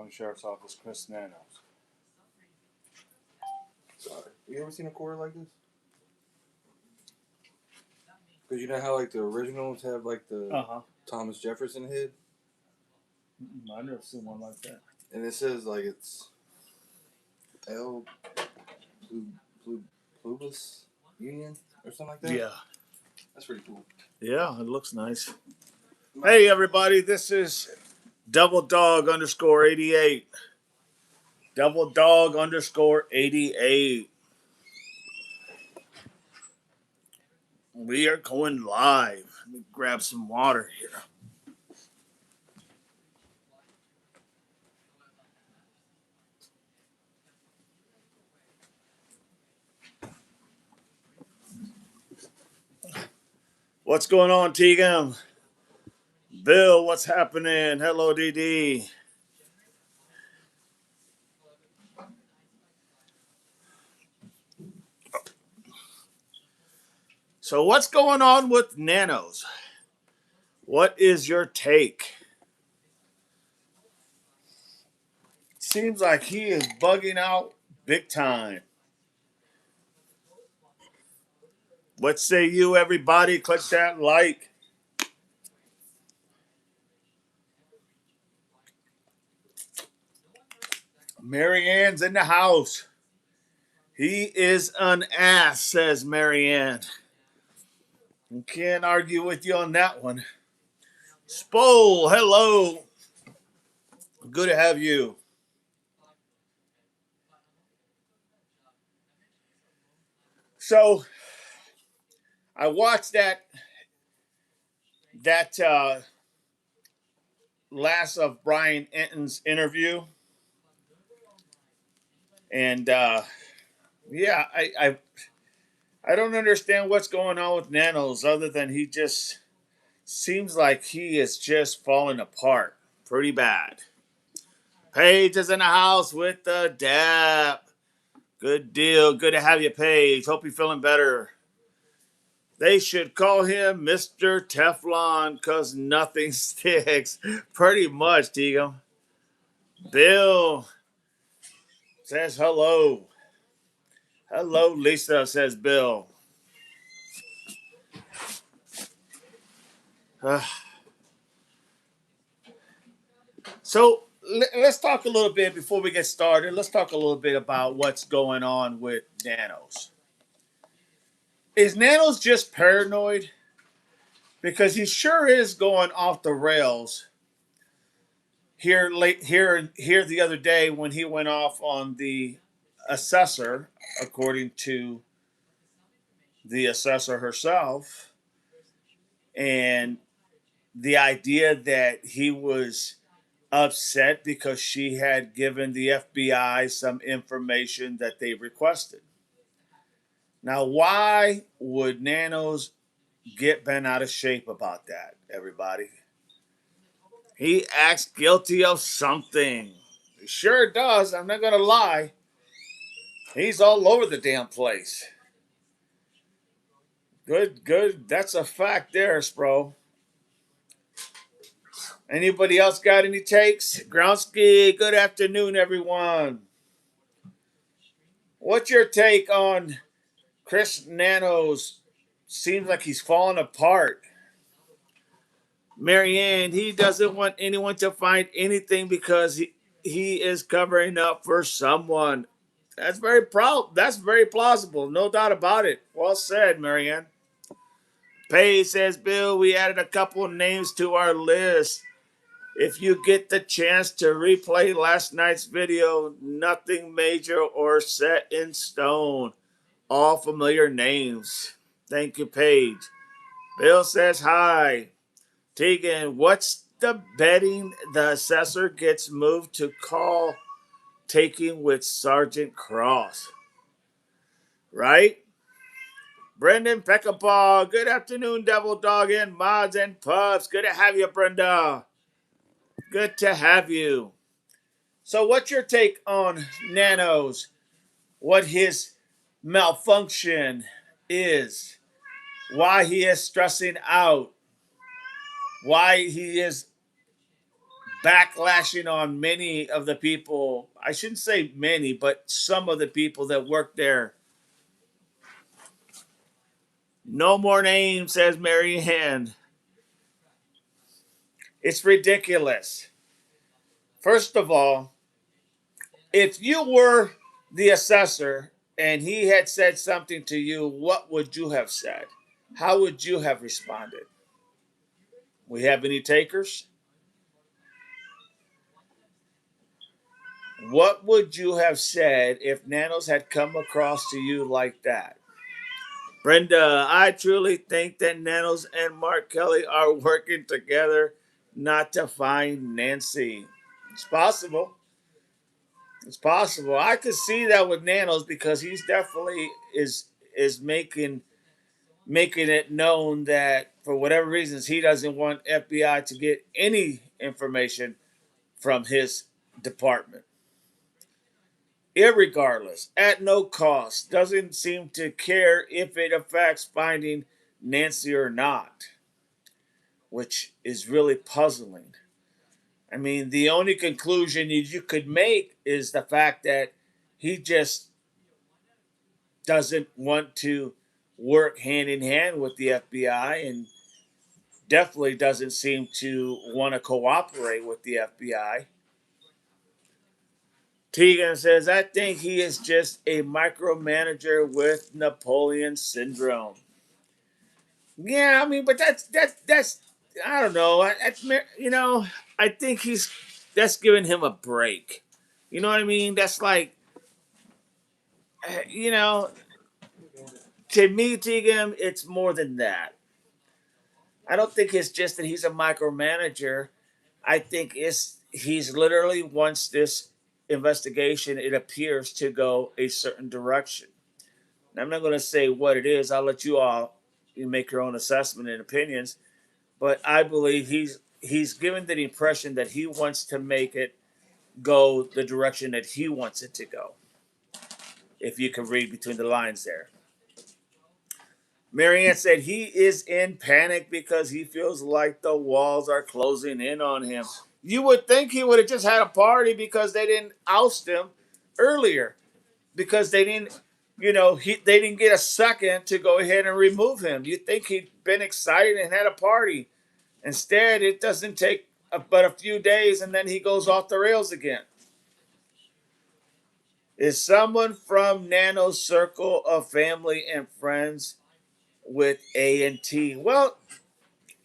County Sheriff's Office, Chris Nanos. Sorry. You ever seen a quarter like this? Because you know how like the originals have like the Thomas Jefferson head? I've never seen one like that. And it says like it's L Plubus Union or something like that? Yeah. That's pretty cool. Yeah, it looks nice. Hey, everybody, this is Double Dog _88. Double Dog _88. We are going live. Let me grab some water here. What's going on, Tegan? Bill, what's happening? Hello, DD. So what's going on with Nanos? What is your take? Seems like he is bugging out big time. What say you, everybody? Click that like. Marianne's in the house. He is an ass, says Marianne. Can't argue with you on that one. Spole, hello. Good to have you. So, I watched that last of Brian Enton's interview, and yeah, I don't understand what's going on with Nanos other than he just seems like he is just falling apart pretty bad. Paige is in the house with the dap. Good deal. Good to have you, Paige. Hope you're feeling better. They should call him Mr. Teflon because nothing sticks. Pretty much, Tigo. Bill says hello. Hello, Lisa, says Bill. So let's talk a little bit before we get started. Let's talk a little bit about what's going on with Nanos. Is Nanos just paranoid? Because he sure is going off the rails here the other day when he went off on the assessor, according to the assessor herself, and the idea that he was upset because she had given the FBI some information that they requested. Now, why would Nanos get bent out of shape about that, everybody? He acts guilty of something. He sure does. I'm not going to lie. He's all over the damn place. Good. That's a fact there, Spro. Anybody else got any takes? Groundsky, good afternoon, everyone. What's your take on Chris Nanos? Seems like he's falling apart. Marianne, he doesn't want anyone to find anything because he is covering up for someone. That's very plausible, no doubt about it. Well said, Marianne. Paige says, Bill, we added a couple of names to our list. If you get the chance to replay last night's video, nothing major or set in stone. All familiar names. Thank you, Paige. Bill says hi. Tegan, what's the betting the assessor gets moved to call taking with Sergeant Cross? Right? Brendan Peckapaw, good afternoon, Devil Dog and Mods and Pups. Good to have you, Brenda. Good to have you. So what's your take on Nanos? What his malfunction is? Why he is stressing out? Why he is backlashing on many of the people. I shouldn't say many, but some of the people that work there. No more names, says Mary Ann. It's ridiculous. First of all, if you were the assessor and he had said something to you, what would you have said? How would you have responded? We have any takers? What would you have said if Nanos had come across to you like that? Brenda, I truly think that Nanos and Mark Kelly are working together not to find Nancy. It's possible. It's possible. I could see that with Nanos because he's definitely is making it known that for whatever reasons he doesn't want FBI to get any information from his department. Irregardless, at no cost, doesn't seem to care if it affects finding Nancy or not, which is really puzzling. I mean, the only conclusion you could make is the fact that he just doesn't want to work hand in hand with the FBI and definitely doesn't seem to want to cooperate with the FBI. Tegan says, I think he is just a micromanager with Napoleon syndrome. Yeah, I mean, but that's I don't know. I think that's giving him a break. You know what I mean? That's like, you know, to me, Tegan, it's more than that. I don't think it's just that he's a micromanager. I think he's literally wants this investigation, it appears, to go a certain direction. And I'm not going to say what it is. I'll let you all make your own assessment and opinions. But I believe he's given the impression that he wants to make it go the direction that he wants it to go. If you can read between the lines there. Marianne said he is in panic because he feels like the walls are closing in on him. You would think he would have just had a party because they didn't oust him earlier. Because they didn't, they didn't get a second to go ahead and remove him. You'd think he'd been excited and had a party. Instead, it doesn't take but a few days and then he goes off the rails again. Is someone from Nano's circle of family and friends with A&T? Well,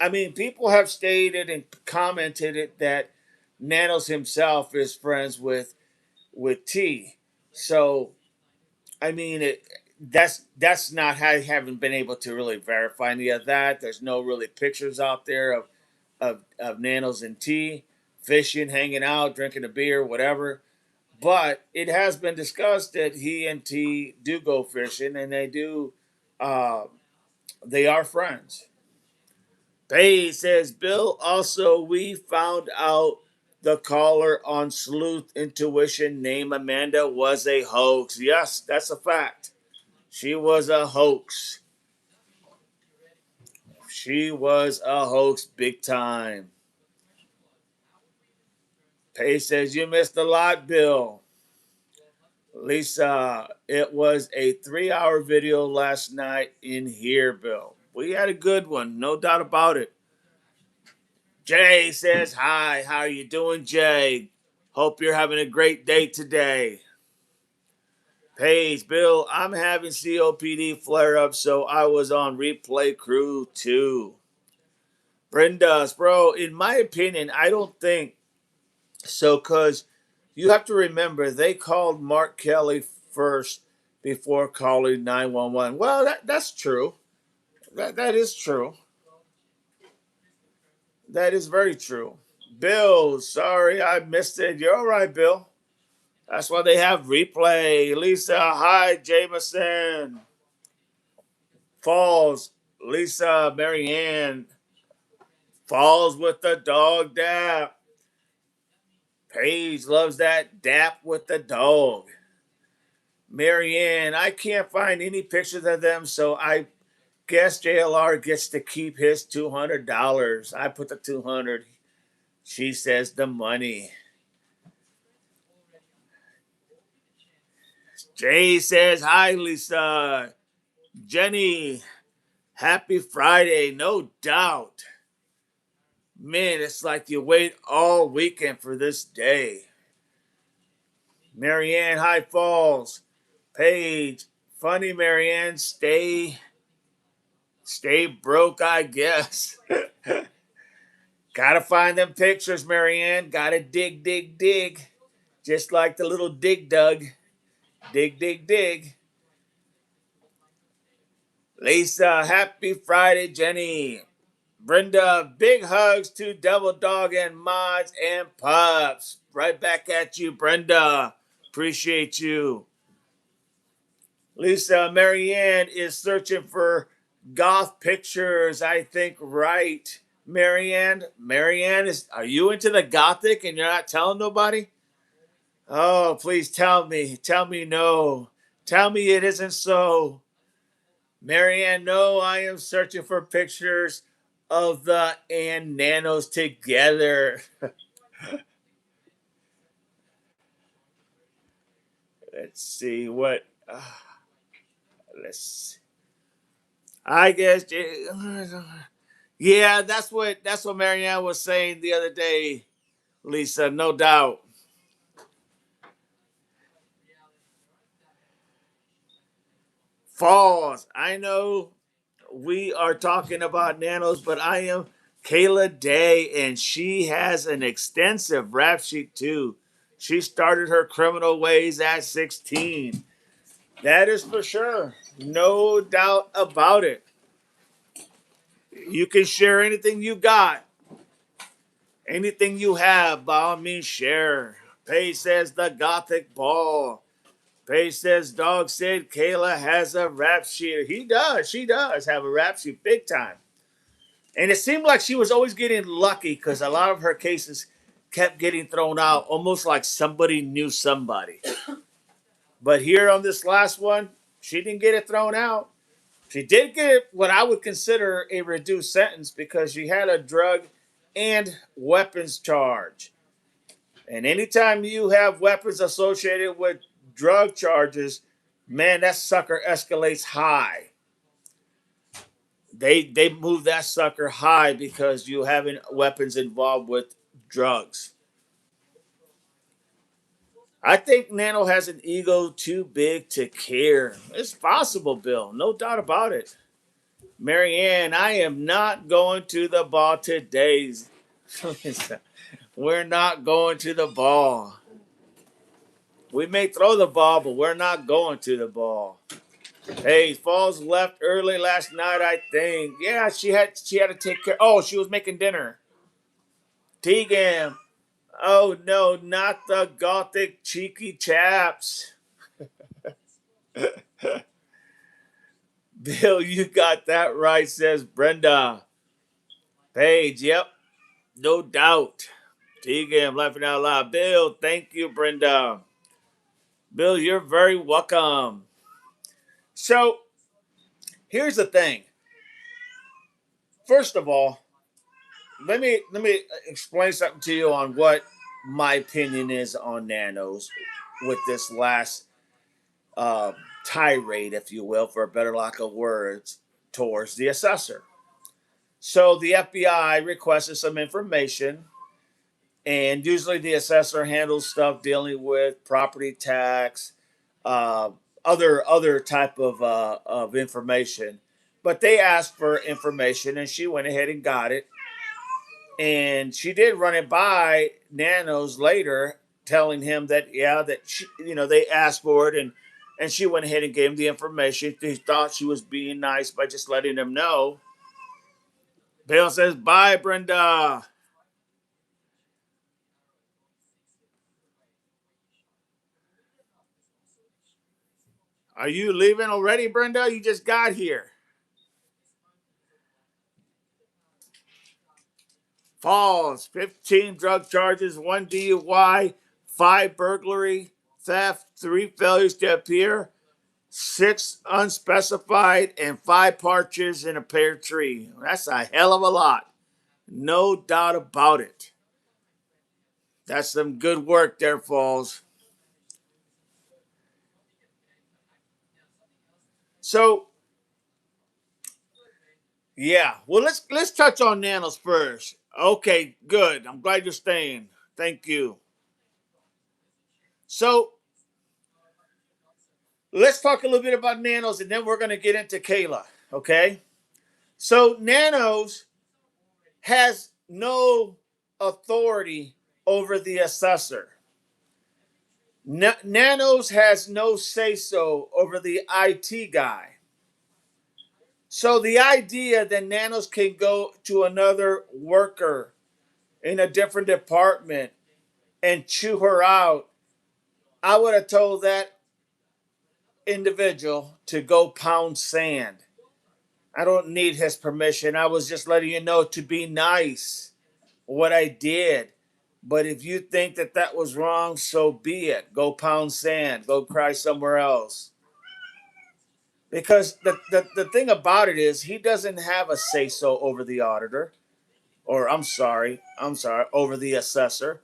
I mean, people have stated and commented it that Nanos himself is friends with T. So, I mean, that's not how I haven't been able to really verify any of that. There's no really pictures out there of Nanos and T fishing, hanging out, drinking a beer, whatever. But it has been discussed that he and T do go fishing, and uh, they are friends. Paige says, Bill, also, we found out the caller on Sleuth Intuition named Amanda was a hoax. Yes, that's a fact. She was a hoax. She was a hoax big time. Paige says, you missed a lot, Bill. Lisa, it was a 3-hour video last night in here, Bill. We had a good one, no doubt about it. Jay says, hi, how are you doing, Jay? Hope you're having a great day today. Paige, Bill, I'm having COPD flare up, so I was on replay crew too. Brenda, bro, in my opinion, I don't think so, because you have to remember they called Mark Kelly first before calling 911. Well, that's true. That is true. That is very true. Bill, sorry I missed it. You're all right, Bill. That's why they have replay. Lisa, hi, Jameson. Falls, Lisa, Marianne. Falls with the dog dap. Paige loves that dap with the dog. Marianne, I can't find any pictures of them, so I guess JLR gets to keep his $200. I put the 200. She says the money. Jay says, hi, Lisa. Jenny, happy Friday, no doubt. Man, it's like you wait all weekend for this day. Marianne, High Falls. Paige, funny Marianne, stay broke, I guess. Gotta find them pictures, Marianne. Gotta dig, dig, dig. Just like the little dig dug. Dig, dig, dig. Lisa, happy Friday, Jenny. Brenda, big hugs to Devil Dog and Mods and Pups. Right back at you, Brenda. Appreciate you. Lisa, Marianne is searching for goth pictures, I think, right. Marianne, are you into the gothic and you're not telling nobody? Oh, please tell me. Tell me no. Tell me it isn't so. Marianne, no, I am searching for pictures of the and Nanos together. Let's see what. Let's. See. I guess. Yeah, that's what Marianne was saying the other day, Lisa. No doubt. Falls. I know we are talking about Nanos, but I am Kayla Day, and she has an extensive rap sheet too. She started her criminal ways at 16. That is for sure. No doubt about it. You can share anything you got, anything you have, by all means, share. Paige says the Gothic Ball. Paige says Dog said Kayla has a rap sheet. He does. She does have a rap sheet big time. And it seemed like she was always getting lucky because a lot of her cases kept getting thrown out, almost like somebody knew somebody. But here on this last one, she didn't get it thrown out. She did get what I would consider a reduced sentence because she had a drug and weapons charge. And anytime you have weapons associated with drug charges, man, that sucker escalates high. They move that sucker high because you having weapons involved with drugs. I think Nano has an ego too big to care. It's possible, Bill. No doubt about it. Marianne, I am not going to the ball today. We're not going to the ball. We may throw the ball, but we're not going to the ball. Hey, Falls left early last night, I think. Yeah, she had to take care. Oh, she was making dinner. Tegan. Oh no, not the gothic cheeky chaps. Bill, you got that right, says Brenda. Paige, yep, no doubt. Tegan, I'm laughing out loud. Bill, thank you, Brenda. Bill, you're very welcome. So here's the thing. First of all, let me explain something to you on what my opinion is on Nanos with this last uh, tirade, if you will, for a better lack of words, towards the assessor. So the FBI requested some information, and usually the assessor handles stuff dealing with property tax, uh, other type of information. But they asked for information, and she went ahead and got it. And she did run it by Nanos later, telling him that that they asked for it, and she went ahead and gave him the information. He thought she was being nice by just letting him know. Bill says, "Bye, Brenda." Are you leaving already, Brenda? You just got here. Falls, 15 drug charges, 1 DUI, 5 burglary, theft, 3 failures to appear, 6 unspecified, and 5 partridges in a pear tree. That's a hell of a lot. No doubt about it. That's some good work there, Falls. So yeah, well let's touch on Nanos first. Okay, good. I'm glad you're staying. Thank you. So let's talk a little bit about Nanos, and then we're going to get into Kayla. Okay. So Nanos has no authority over the assessor. Nanos has no say so over the IT guy. So the idea that Nanos can go to another worker in a different department and chew her out, I would have told that individual to go pound sand. I don't need his permission. I was just letting you know to be nice what I did. But if you think that that was wrong, so be it. Go pound sand. Go cry somewhere else. Because the thing about it is, he doesn't have a say so over the auditor, or I'm sorry, over the assessor.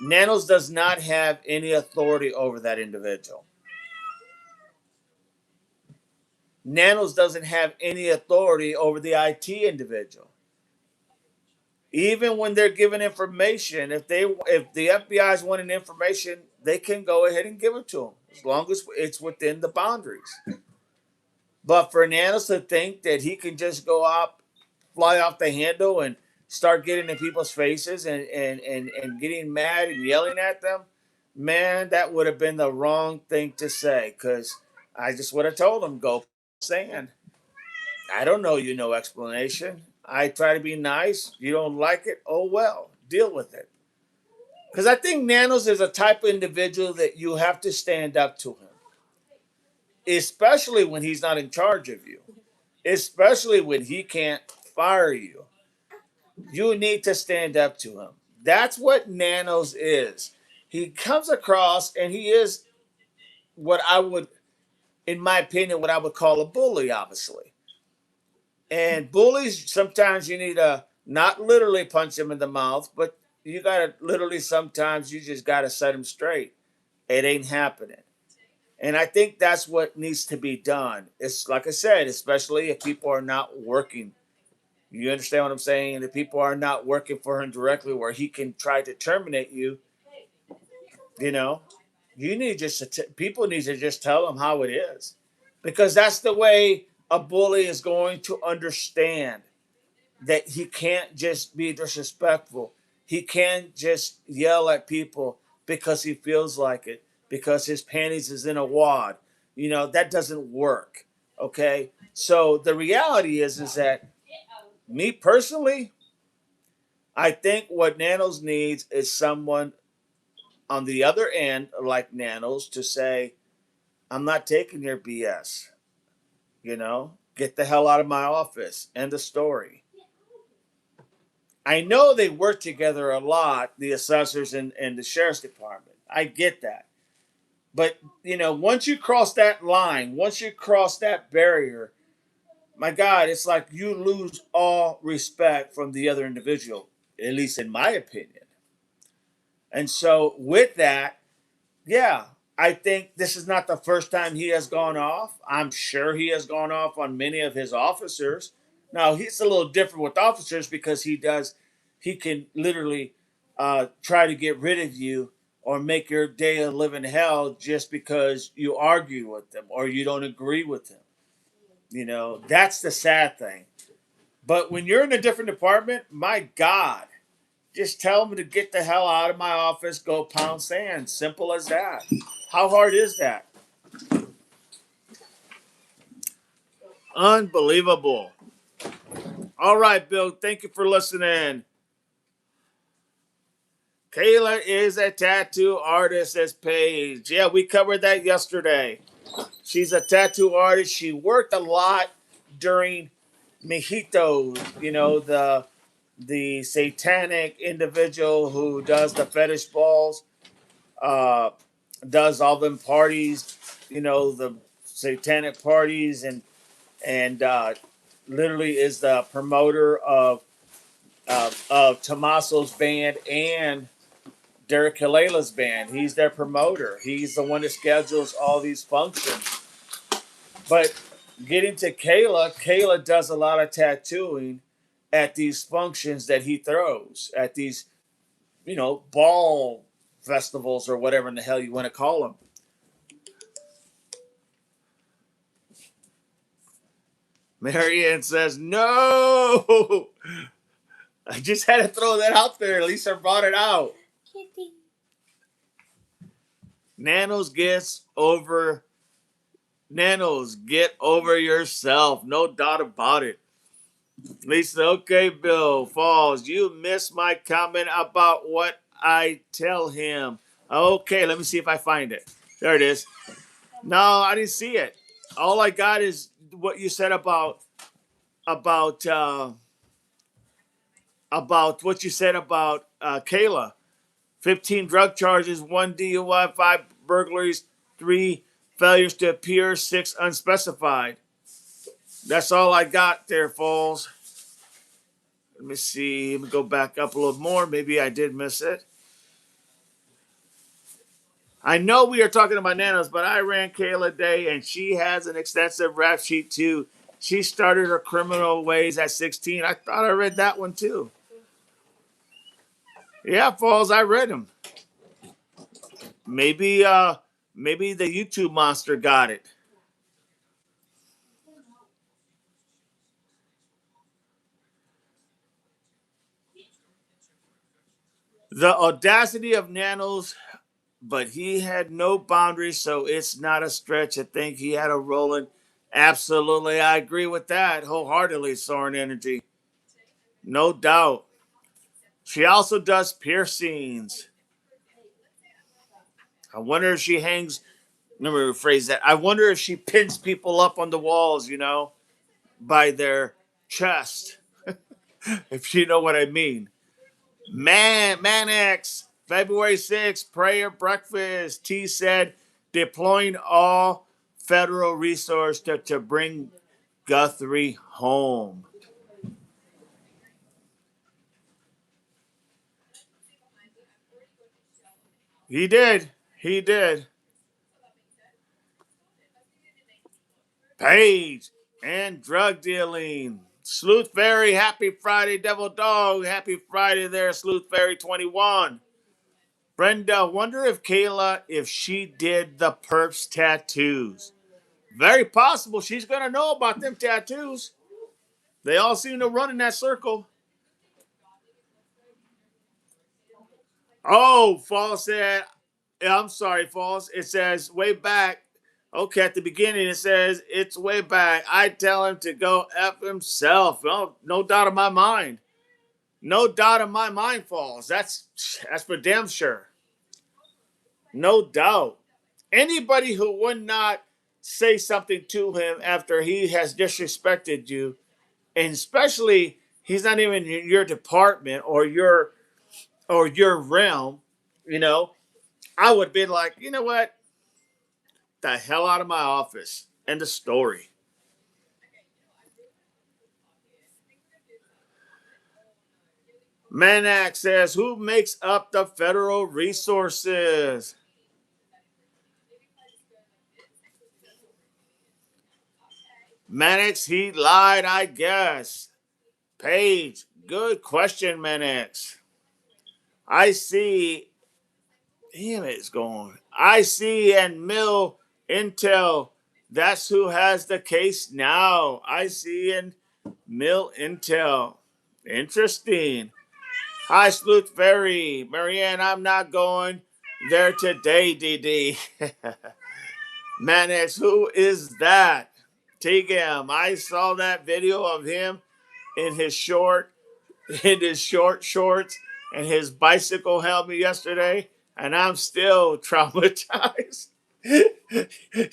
Nanos does not have any authority over that individual. Nanos doesn't have any authority over the IT individual. Even when they're given information, if the FBI is wanting information, they can go ahead and give it to them as long as it's within the boundaries. But for Nanos to think that he can just go up, fly off the handle, and start getting in people's faces and getting mad and yelling at them, man, that would have been the wrong thing to say. Because I just would have told him, go sand. I don't know you no explanation. I try to be nice. You don't like it? Oh well. Deal with it. Because I think Nanos is a type of individual that you have to stand up to him. Especially when he's not in charge of you. Especially when he can't fire you. You need to stand up to him. That's what Nanos is. He comes across and he is what I would, in my opinion, what I would call a bully, obviously. And bullies, sometimes you need to not literally punch them in the mouth, but you gotta literally sometimes you just gotta set them straight. It ain't happening. And I think that's what needs to be done. It's like I said, especially if people are not working. You understand what I'm saying? If people are not working for him directly, where he can try to terminate you, you know, you need just to people need to just tell him how it is, because that's the way a bully is going to understand that he can't just be disrespectful. He can't just yell at people because he feels like it, because his panties is in a wad. You know, that doesn't work. Okay? So the reality is that me personally, I think what Nanos needs is someone on the other end, like Nanos, to say, I'm not taking your BS. You know, get the hell out of my office. End of story. I know they work together a lot, the assessors and the sheriff's department. I get that. But, you know, once you cross that line, once you cross that barrier, my God, it's like you lose all respect from the other individual, at least in my opinion. And so, with that, yeah, I think this is not the first time he has gone off. I'm sure he has gone off on many of his officers. Now he's a little different with officers because he can literally try to get rid of you or make your day a living hell just because you argue with them or you don't agree with them. You know, that's the sad thing. But when you're in a different department, my God, just tell them to get the hell out of my office, go pound sand. Simple as that. How hard is that? Unbelievable. All right, Bill. Thank you for listening. Kayla is a tattoo artist, as Paige. Yeah, we covered that yesterday. She's a tattoo artist. She worked a lot during Mejito, you know, the satanic individual who does the fetish balls, uh, does all them parties, you know, the satanic parties, and literally is the promoter of Tommaso's band and Derek Kalela's band. He's their promoter. He's the one that schedules all these functions. But getting to Kayla does a lot of tattooing at these functions that he throws, at these, ball festivals or whatever in the hell you want to call them. Marianne says, no! I just had to throw that out there. At least I brought it out. Nanos get over yourself. No doubt about it. Lisa, okay, Bill Falls, you missed my comment about what I tell him. Okay, let me see if I find it. There it is. No, I didn't see it. All I got is what you said about what you said about Kayla. 15 drug charges, 1 DUI, 5 burglaries, 3 failures to appear, 6 unspecified. That's all I got there, Falls. Let me see. Let me go back up a little more. Maybe I did miss it. I know we are talking about Nanos, but I ran Kayla Day, and she has an extensive rap sheet, too. She started her criminal ways at 16. I thought I read that one, too. Yeah, Falls, I read them. Maybe the YouTube monster got it. The audacity of Nanos, but he had no boundaries, so it's not a stretch to think he had a rolling. Absolutely, I agree with that wholeheartedly, Soren Energy. No doubt. She also does piercings. I wonder if she hangs. Let me rephrase that. I wonder if she pins people up on the walls, by their chest, if you know what I mean. Manex, February 6th, prayer breakfast. T said, deploying all federal resource to bring Guthrie home. He did. He did. Page and drug dealing. Sleuth Fairy, happy Friday, Devil Dog. Happy Friday there, Sleuth Fairy 21. Brenda, wonder if she did the perps tattoos. Very possible she's going to know about them tattoos. They all seem to run in that circle. Oh, Falls said, yeah, I'm sorry, Falls. It says way back. Okay, at the beginning it says it's way back. I tell him to go F himself. No doubt in my mind. No doubt in my mind, Falls. That's for damn sure. No doubt. Anybody who would not say something to him after he has disrespected you, and especially he's not even in your department or your realm, you know, I would have been like, you know what? The hell out of my office. End of story. Manac says, who makes up the federal resources? Mannix, he lied, I guess. Paige, good question, Mannix. I see. Damn it, it's going. I see and Mill Intel. That's who has the case now. I see and Mill Intel. Interesting. Hi, Sleuth Ferry. Marianne, I'm not going there today, DD. Mannix, who is that? T-Gam, I saw that video of him in his short shorts and his bicycle helmet yesterday, and I'm still traumatized.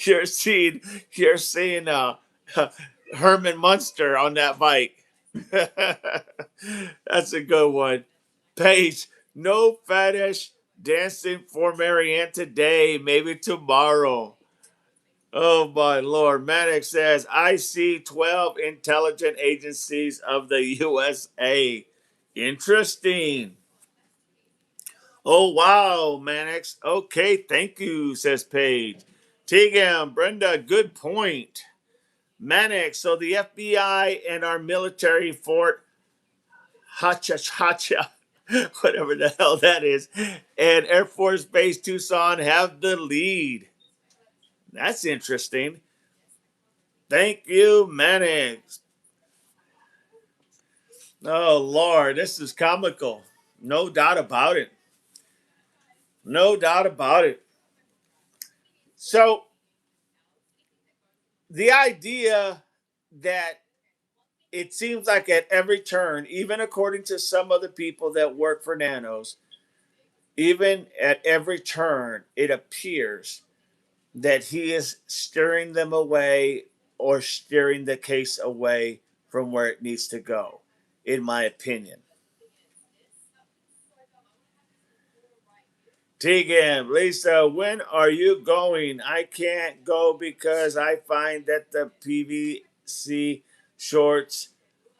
you're seeing Herman Munster on that bike. That's a good one. Paige, no fetish dancing for Marianne today, maybe tomorrow. Oh my Lord. Maddox says, I see 12 intelligence agencies of the USA. Interesting. Oh, wow, Mannix. Okay, thank you, says Paige. Tegan, Brenda, good point. Mannix, so the FBI and our military Fort Hacha, whatever the hell that is, and Air Force Base Tucson have the lead. That's interesting. Thank you, Mannix. Oh, Lord, this is comical. No doubt about it. No doubt about it. So, the idea that it seems like at every turn, even according to some of the people that work for Nanos, even at every turn, it appears that he is steering them away or steering the case away from where it needs to go, in my opinion. Tegan, Lisa, when are you going? I can't go because I find that the PVC shorts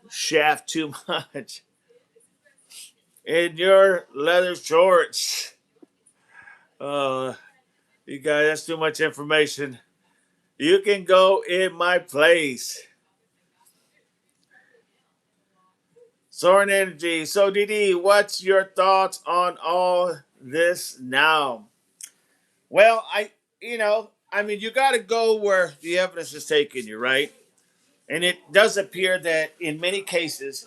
shaft too much. In your leather shorts. Uh, you guys, that's too much information. You can go in my place. Soaring Energy. So, Didi, what's your thoughts on all this now? Well, I mean, you got to go where the evidence is taking you, right? And it does appear that in many cases,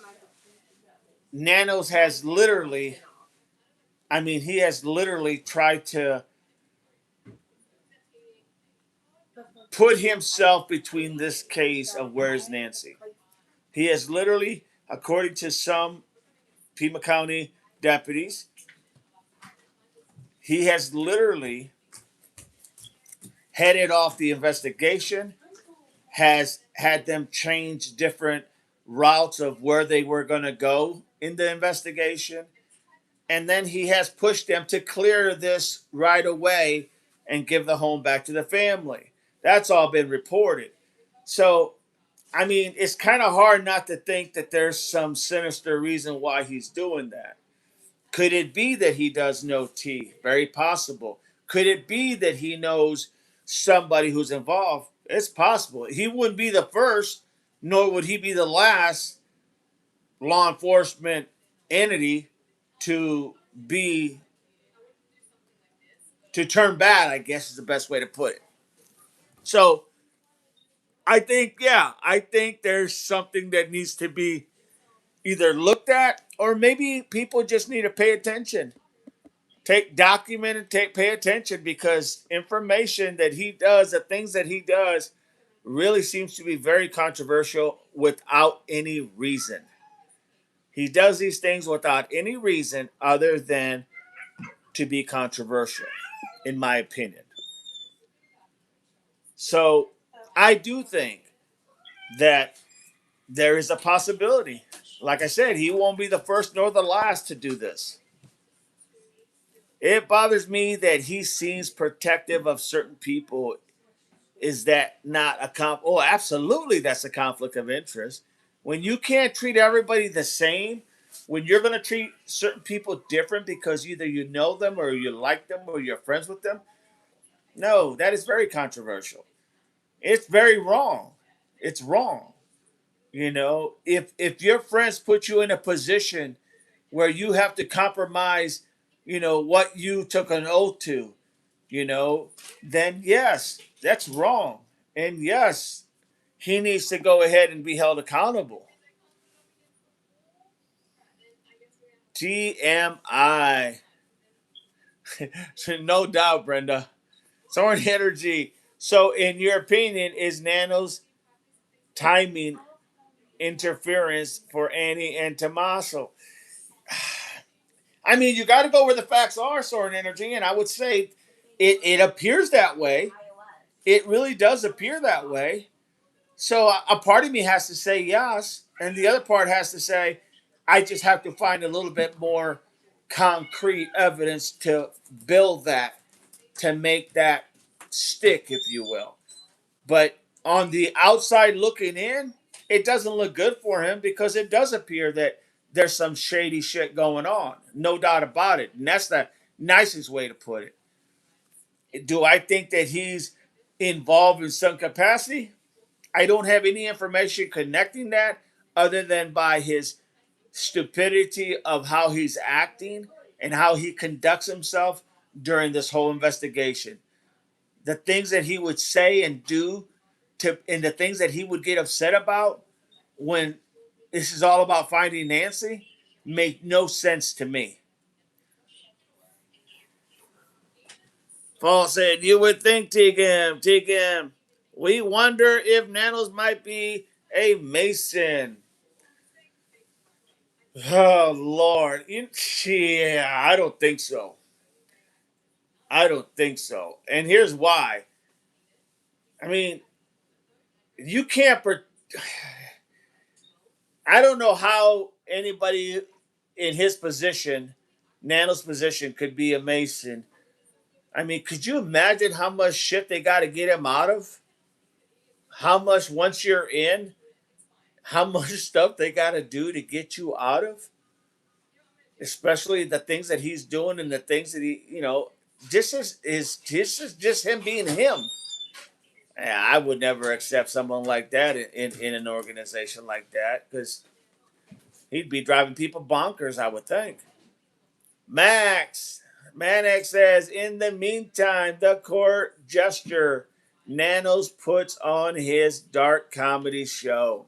Nanos has literally, I mean, he has literally tried to put himself between this case of where's Nancy. He has literally, according to some Pima County deputies, he has literally headed off the investigation, has had them change different routes of where they were going to go in the investigation. And then he has pushed them to clear this right away and give the home back to the family. That's all been reported. So, I mean, it's kind of hard not to think that there's some sinister reason why he's doing that. Could it be that he does know T? Very possible. Could it be that he knows somebody who's involved? It's possible. He wouldn't be the first, nor would he be the last law enforcement entity to be to turn bad, I guess is the best way to put it. So I think, yeah, I think there's something that needs to be either looked at or maybe people just need to pay attention. Take document and pay attention because information that he does, the things that he does, really seems to be very controversial without any reason. He does these things without any reason other than to be controversial, in my opinion. So I do think that there is a possibility. Like I said, he won't be the first nor the last to do this. It bothers me that he seems protective of certain people. Is that not a Oh, absolutely, that's a conflict of interest. When you can't treat everybody the same, when you're going to treat certain people different because either you know them or you like them or you're friends with them, no, that is very controversial. It's very wrong. It's wrong. If your friends put you in a position where you have to compromise, what you took an oath to, then yes, that's wrong. And yes, he needs to go ahead and be held accountable. TMI. No doubt, Brenda. Soaring Energy. So, in your opinion, is Nano's timing interference for Annie and Tommaso? I mean, you got to go where the facts are, Soaring Energy, and I would say it appears that way. It really does appear that way. So a part of me has to say yes, and the other part has to say I just have to find a little bit more concrete evidence to build that, to make that stick, if you will. But on the outside looking in, it doesn't look good for him because it does appear that there's some shady shit going on. No doubt about it. And nicest way to put it. Do I think that he's involved in some capacity? I don't have any information connecting that other than by his stupidity of how he's acting and how he conducts himself during this whole investigation. The things that he would say and do and the things that he would get upset about when this is all about finding Nancy make no sense to me. Paul said, "You would think, Tigam, we wonder if Nanos might be a Mason." Oh, Lord. Yeah, I don't think so. I don't think so. And here's why. I mean, you can't. I don't know how anybody in his position, Nano's position, could be a Mason. I mean, could you imagine how much shit they got to get him out of? How much, once you're in, how much stuff they got to do to get you out of? Especially the things that he's doing and the things that this is just him being him. Yeah, I would never accept someone like that in an organization like that because he'd be driving people bonkers, I would think. Max. Manex says, in the meantime, the court gesture. Nanos puts on his dark comedy show.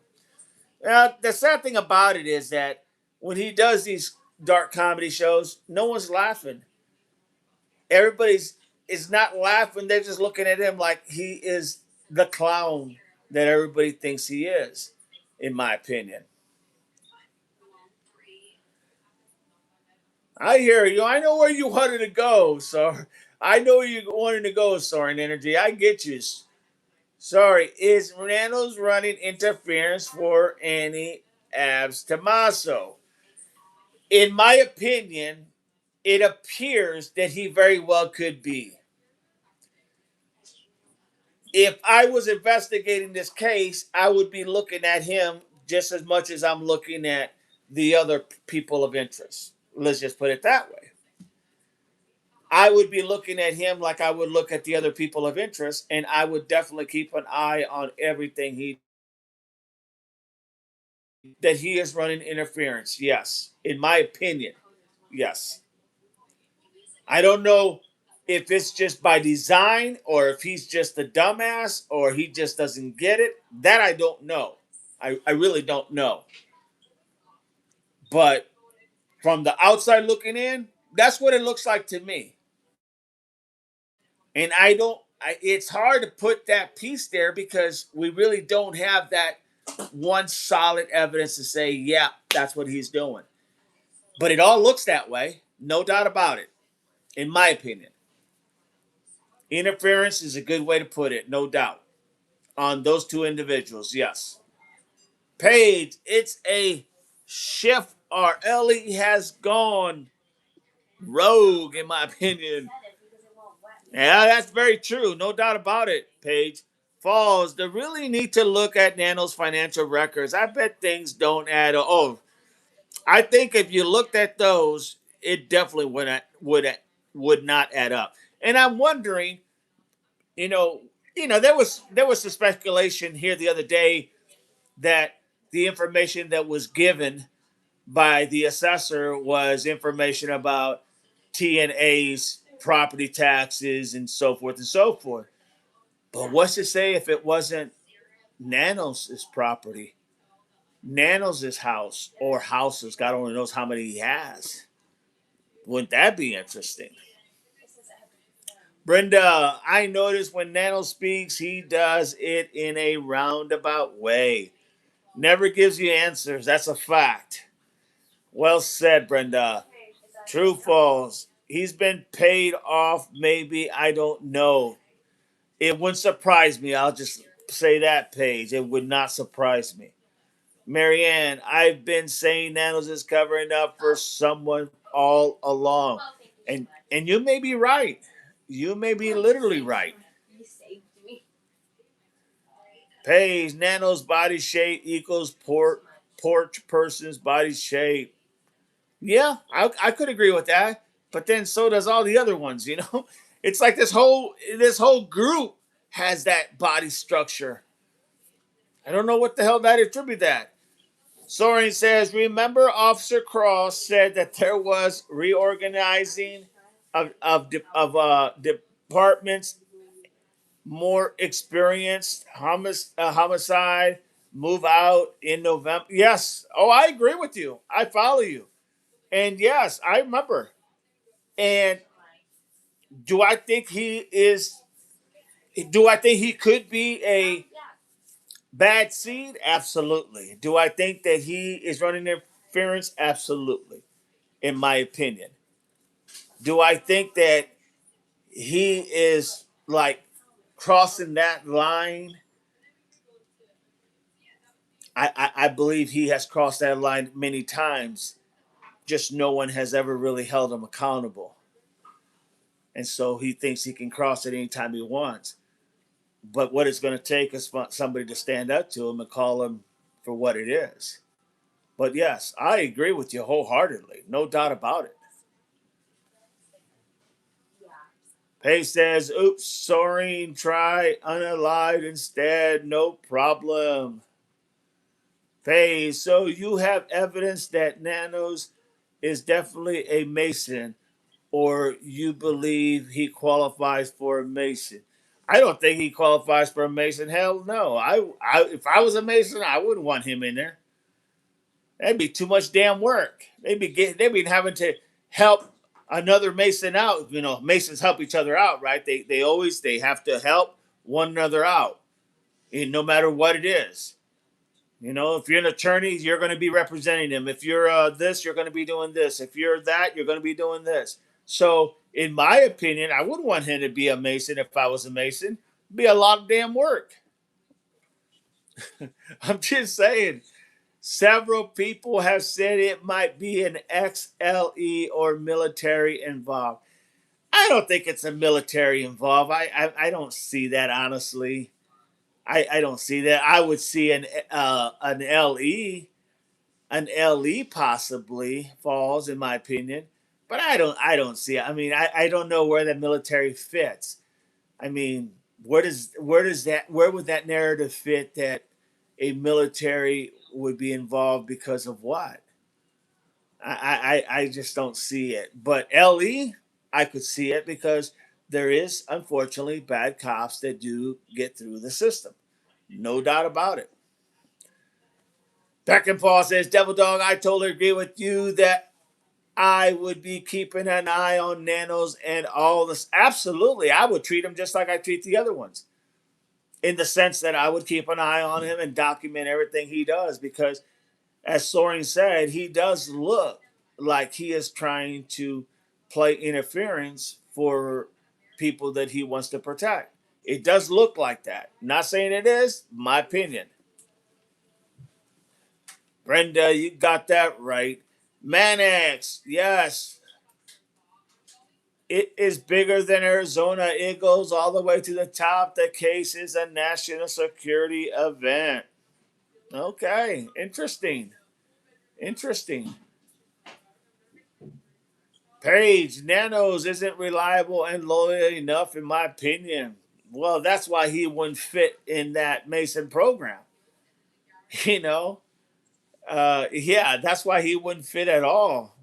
Now, the sad thing about it is that when he does these dark comedy shows, no one's laughing. Everybody's is not laughing. They're just looking at him like he is the clown that everybody thinks he is, in my opinion. I hear you. I know where you wanted to go, so I know where you wanted to go, Soaring Energy. I get you. Sorry, is Nanos running interference for any abs Tommaso? In my opinion, it appears that he very well could be. If I was investigating this case, I would be looking at him just as much as I'm looking at the other people of interest. Let's just put it that way. I would be looking at him like I would look at the other people of interest, and I would definitely keep an eye on everything he that he is running interference. Yes, in my opinion, yes. I don't know if it's just by design or if he's just a dumbass or he just doesn't get it. That I don't know. I really don't know. But from the outside looking in, that's what it looks like to me. And I don't, it's hard to put that piece there because we really don't have that one solid evidence to say, yeah, that's what he's doing. But it all looks that way, no doubt about it, in my opinion. Interference is a good way to put it, no doubt. On those two individuals, yes. Paige, it's a shift, or Ellie has gone rogue, in my opinion. Yeah, that's very true. No doubt about it, Paige. Falls, they really need to look at Nano's financial records. I bet things don't add up. Oh, I think if you looked at those, it definitely would not add up. And I'm wondering, you know, there was some speculation here the other day that the information that was given by the assessor was information about TNA's property taxes and so forth and so forth. But what's to say if it wasn't Nanos' property, Nanos' house, or houses? God only knows how many he has. Wouldn't that be interesting? Brenda, I notice when Nano speaks, he does it in a roundabout way. Never gives you answers. That's a fact. Well said, Brenda. True, false. He's been paid off, maybe. I don't know. It wouldn't surprise me. I'll just say that, Paige. It would not surprise me. Marianne, I've been saying Nanos is covering up for someone all along. And you may be right. You may be literally right. Paige, Nano's body shape equals porch person's body shape. Yeah, I could agree with that. but then so does all the other ones. You know, it's like this whole group has that body structure. I don't know what the hell that attribute that. Soren says, remember Officer Cross said that there was reorganizing of departments, more experienced homicide move out in November. Yes. Oh, I agree with you. I follow you. And yes, I remember. And do I think he is? Do I think he could be a bad seed? Absolutely. Do I think that he is running interference? Absolutely. In my opinion, do I think that he is like crossing that line? I believe he has crossed that line many times. Just no one has ever really held him accountable, and so he thinks he can cross it anytime he wants. But what it's going to take is for somebody to stand up to him and call him for what it is. But yes, I agree with you wholeheartedly. No doubt about it. Pace says, oops, sorry, try unallied instead. No problem. Pace, so you have evidence that Nanos is definitely a Mason, or you believe he qualifies for a Mason? I don't think he qualifies for a Mason. Hell no. If I was a Mason, I wouldn't want him in there. That'd be too much damn work. They'd be having to help another Mason out. You know, Masons help each other out, right? They have to help one another out, and no matter what it is. You know, if you're an attorney, you're going to be representing them. If you're this, you're going to be doing this. If you're that, you're going to be doing this. So, in my opinion, I wouldn't want him to be a Mason if I was a Mason. It'd be a lot of damn work. I'm just saying. Several people have said it might be an XLE or military involved. I don't think it's a military involved. I don't see that, honestly. I don't see that. I would see an LE possibly falls, in my opinion, but I don't see it. I mean, I don't know where the military fits. I mean, where would that narrative fit that a military would be involved because of what? I just don't see it. But LE, I could see it because there is unfortunately bad cops that do get through the system. No doubt about it. Beck and Paul says, Devil Dog, I totally agree with you that I would be keeping an eye on Nanos and all this. Absolutely. I would treat him just like I treat the other ones, in the sense that I would keep an eye on him and document everything he does because, as Soren said, he does look like he is trying to play interference for people that he wants to protect. It does look like that. Not saying it is, my opinion. Brenda, you got that right. Manex, yes. It is bigger than Arizona. It goes all the way to the top. The case is a national security event. Okay, interesting. Interesting. Page, Nanos isn't reliable and loyal enough, in my opinion. Well, that's why he wouldn't fit in that Mason program. You know, yeah, that's why he wouldn't fit at all.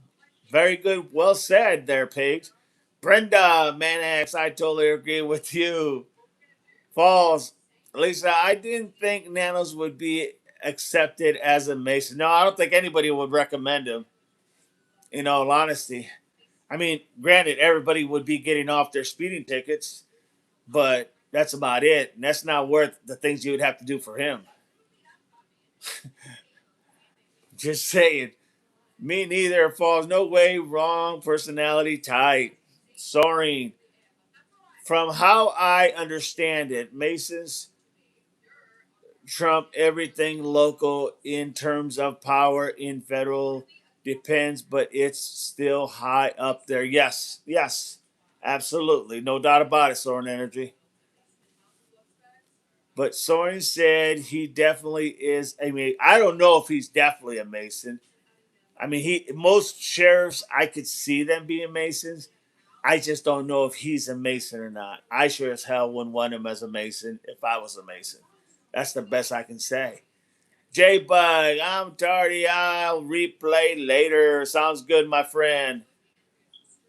Very good, well said there, Paige. Brenda Manax, I totally agree with you. Falls, Lisa, I didn't think Nanos would be accepted as a Mason. No, I don't think anybody would recommend him. In all honesty, I mean, granted, everybody would be getting off their speeding tickets, but that's about it. And that's not worth the things you would have to do for him. Just saying. Me neither. Falls. No way. Wrong. Personality type. Soaring. From how I understand it, Masons trump everything local in terms of power in federal. Depends, but it's still high up there. Yes. Yes. Absolutely. No doubt about it, Soaring Energy. But Soren said he definitely is. I mean, I don't know if he's definitely a Mason. I mean, he most sheriffs I could see them being Masons. I just don't know if he's a Mason or not. I sure as hell wouldn't want him as a Mason if I was a Mason. That's the best I can say. J Bug, I'm tardy. I'll replay later. Sounds good, my friend.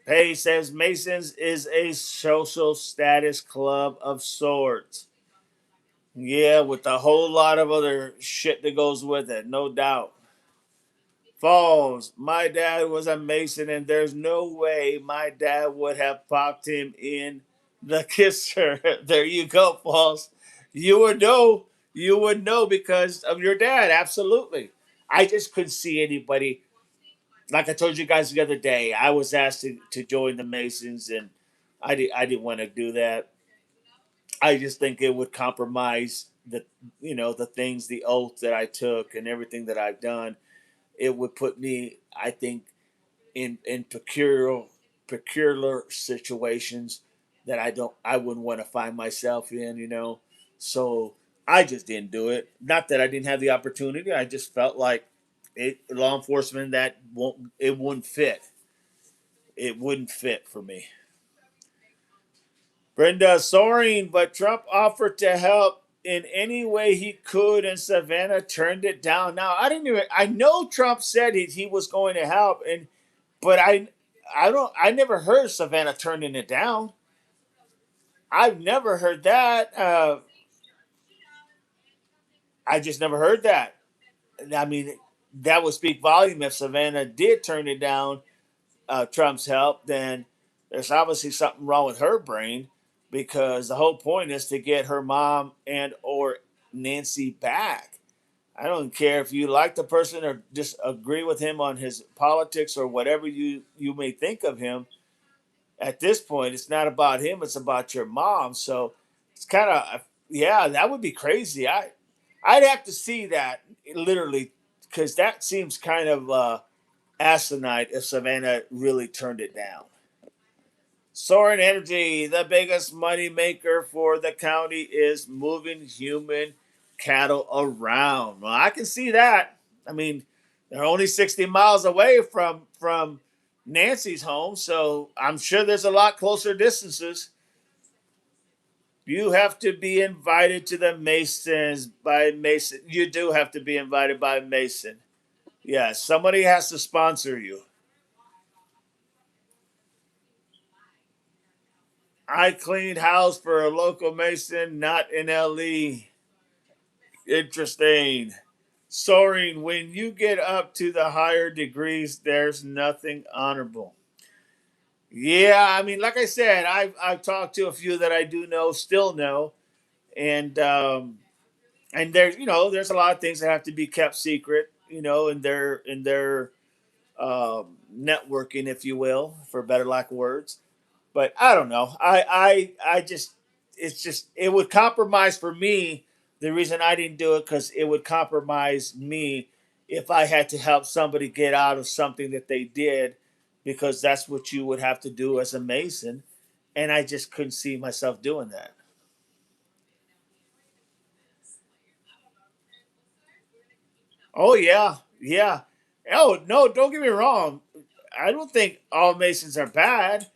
Page says Masons is a social status club of sorts. Yeah, with a whole lot of other shit that goes with it, no doubt. Falls. My dad was a Mason, and there's no way my dad would have popped him in the kisser. There you go, Falls. You would know. You would know because of your dad. Absolutely. I just couldn't see anybody. Like I told you guys the other day, I was asked to join the Masons, and I didn't want to do that. I just think it would compromise the things, the oath that I took, and everything that I've done. It would put me, I think, in peculiar situations that I wouldn't want to find myself in. So I just didn't do it. Not that I didn't have the opportunity. I just felt like law enforcement that won't it wouldn't fit. It wouldn't fit for me. Brenda soaring, but Trump offered to help in any way he could, and Savannah turned it down. Now I know Trump said he was going to help, but I never heard Savannah turning it down. I've never heard that. I just never heard that. I mean, that would speak volume if Savannah did turn it down, Trump's help. Then there's obviously something wrong with her brain, because the whole point is to get her mom and or Nancy back. I don't care if you like the person or disagree with him on his politics or whatever you may think of him. At this point, it's not about him; it's about your mom. So it's kind of, yeah, that would be crazy. I'd have to see that literally, because that seems kind of asinine if Savannah really turned it down. Soaring Energy, the biggest money maker for the county is moving human cattle around. Well, I can see that. I mean, they're only 60 miles away from Nancy's home, so I'm sure there's a lot closer distances. You have to be invited to the Masons by Mason. You do have to be invited by Mason. Yeah, somebody has to sponsor you. I cleaned house for a local Mason, not in LE. Interesting. Soaring, when you get up to the higher degrees, there's nothing honorable. Yeah, I mean, like I said, I've talked to a few that I do know, still know, and there's a lot of things that have to be kept secret, in their networking, if you will, for better lack of words. But I don't know. I just it would compromise for me. The reason I didn't do it, because it would compromise me if I had to help somebody get out of something that they did, because that's what you would have to do as a Mason, and I just couldn't see myself doing that. Oh yeah, yeah. Oh no, don't get me wrong. I don't think all Masons are bad.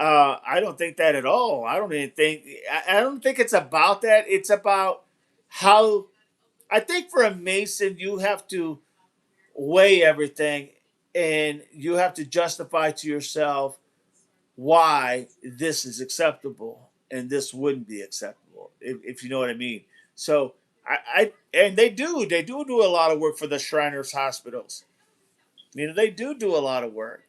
I don't think that at all. I don't even think. I don't think it's about that. It's about how. I think for a Mason, you have to weigh everything, and you have to justify to yourself why this is acceptable and this wouldn't be acceptable, if you know what I mean. So and they do a lot of work for the Shriners hospitals. They do a lot of work.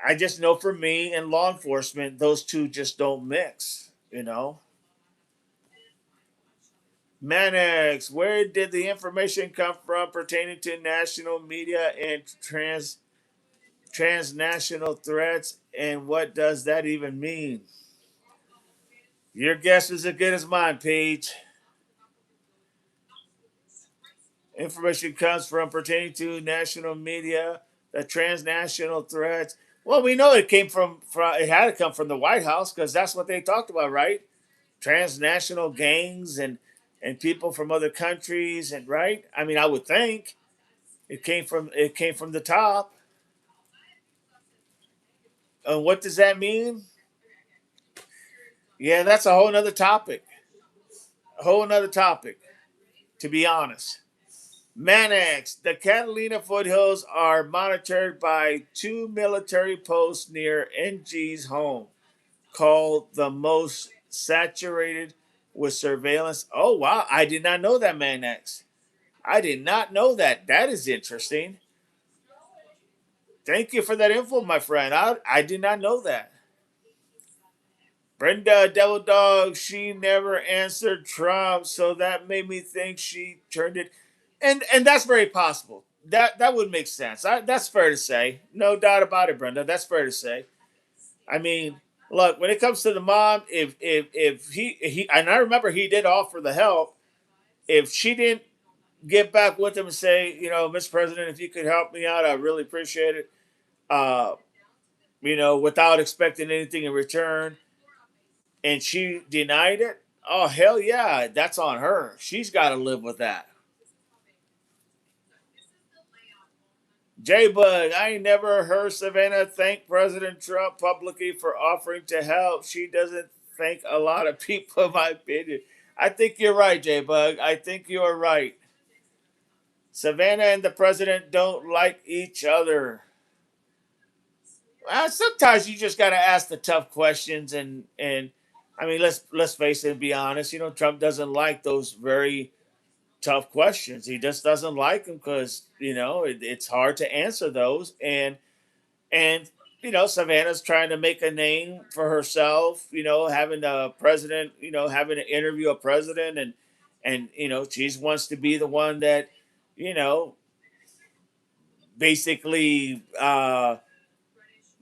I just know for me and law enforcement, those two just don't mix. Manex, where did the information come from pertaining to national media and transnational threats, and what does that even mean? Your guess is as good as mine, Paige. Information comes from pertaining to national media, the transnational threats. Well, we know it came from it had to come from the White House, because that's what they talked about, right? Transnational gangs and people from other countries, and right. I mean, I would think. It came from the top. And what does that mean? Yeah, that's a whole nother topic. A whole nother topic, to be honest. Manax, the Catalina foothills are monitored by two military posts near NG's home, called the most saturated with surveillance. Oh, wow. I did not know that, Manax. I did not know that. That is interesting. Thank you for that info, my friend. I did not know that. Brenda Devil Dog, she never answered Trump, so that made me think she turned it. And that's very possible. That would make sense. That's fair to say. No doubt about it, Brenda. That's fair to say. I mean, look, when it comes to the mom, if he and I remember he did offer the help. If she didn't get back with him and say, Mr. President, if you could help me out, I really appreciate it. Uh, without expecting anything in return, and she denied it. Oh hell yeah, that's on her. She's got to live with that. J Bug, I ain't never heard Savannah thank President Trump publicly for offering to help. She doesn't thank a lot of people, in my opinion. I think you're right, J Bug. I think you're right. Savannah and the president don't like each other. Sometimes you just got to ask the tough questions, and I mean, let's face it and be honest. Trump doesn't like those very tough questions. He just doesn't like them because it's hard to answer those, and Savannah's trying to make a name for herself. Having the president, having to interview a president, and she wants to be the one that you know basically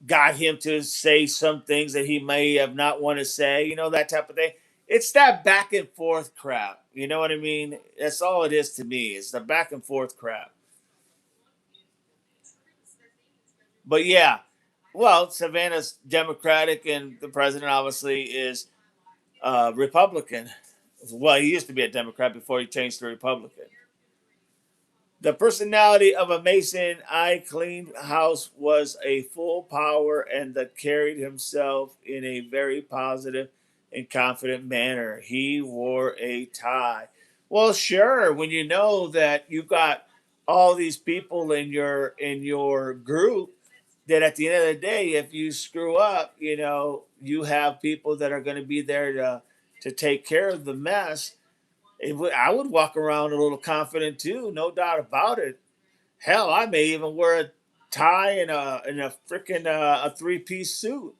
got him to say some things that he may have not want to say. That type of thing. It's that back and forth crap. You know what I mean? That's all it is to me. It's the back and forth crap. But yeah, well, Savannah's Democratic, and the president obviously is Republican. Well, he used to be a Democrat before he changed to Republican. The personality of a Mason I cleaned house was a full power and that carried himself in a very positive and confident manner. He wore a tie. Well, sure, when you know that you got all these people in your group, that at the end of the day, if you screw up, you have people that are going to be there to take care of the mess. I would walk around a little confident too, no doubt about it. Hell, I may even wear a tie and a freaking a 3-piece suit.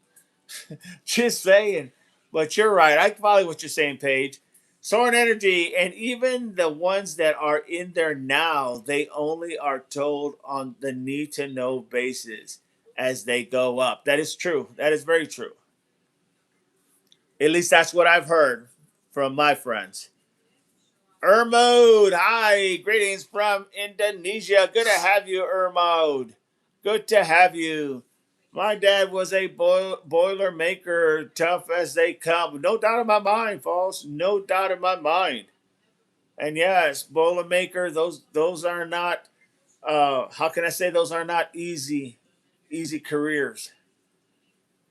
Just saying. But you're right. I follow what you're saying, Paige. Soaring energy, and even the ones that are in there now, they only are told on the need to know basis as they go up. That is true. That is very true. At least that's what I've heard from my friends. Ermode, hi, greetings from Indonesia. Good to have you, Ermode. Good to have you. My dad was a boiler maker, tough as they come. No doubt in my mind, false. No doubt in my mind. And yes, boiler maker. Those are not. How can I say those are not easy careers?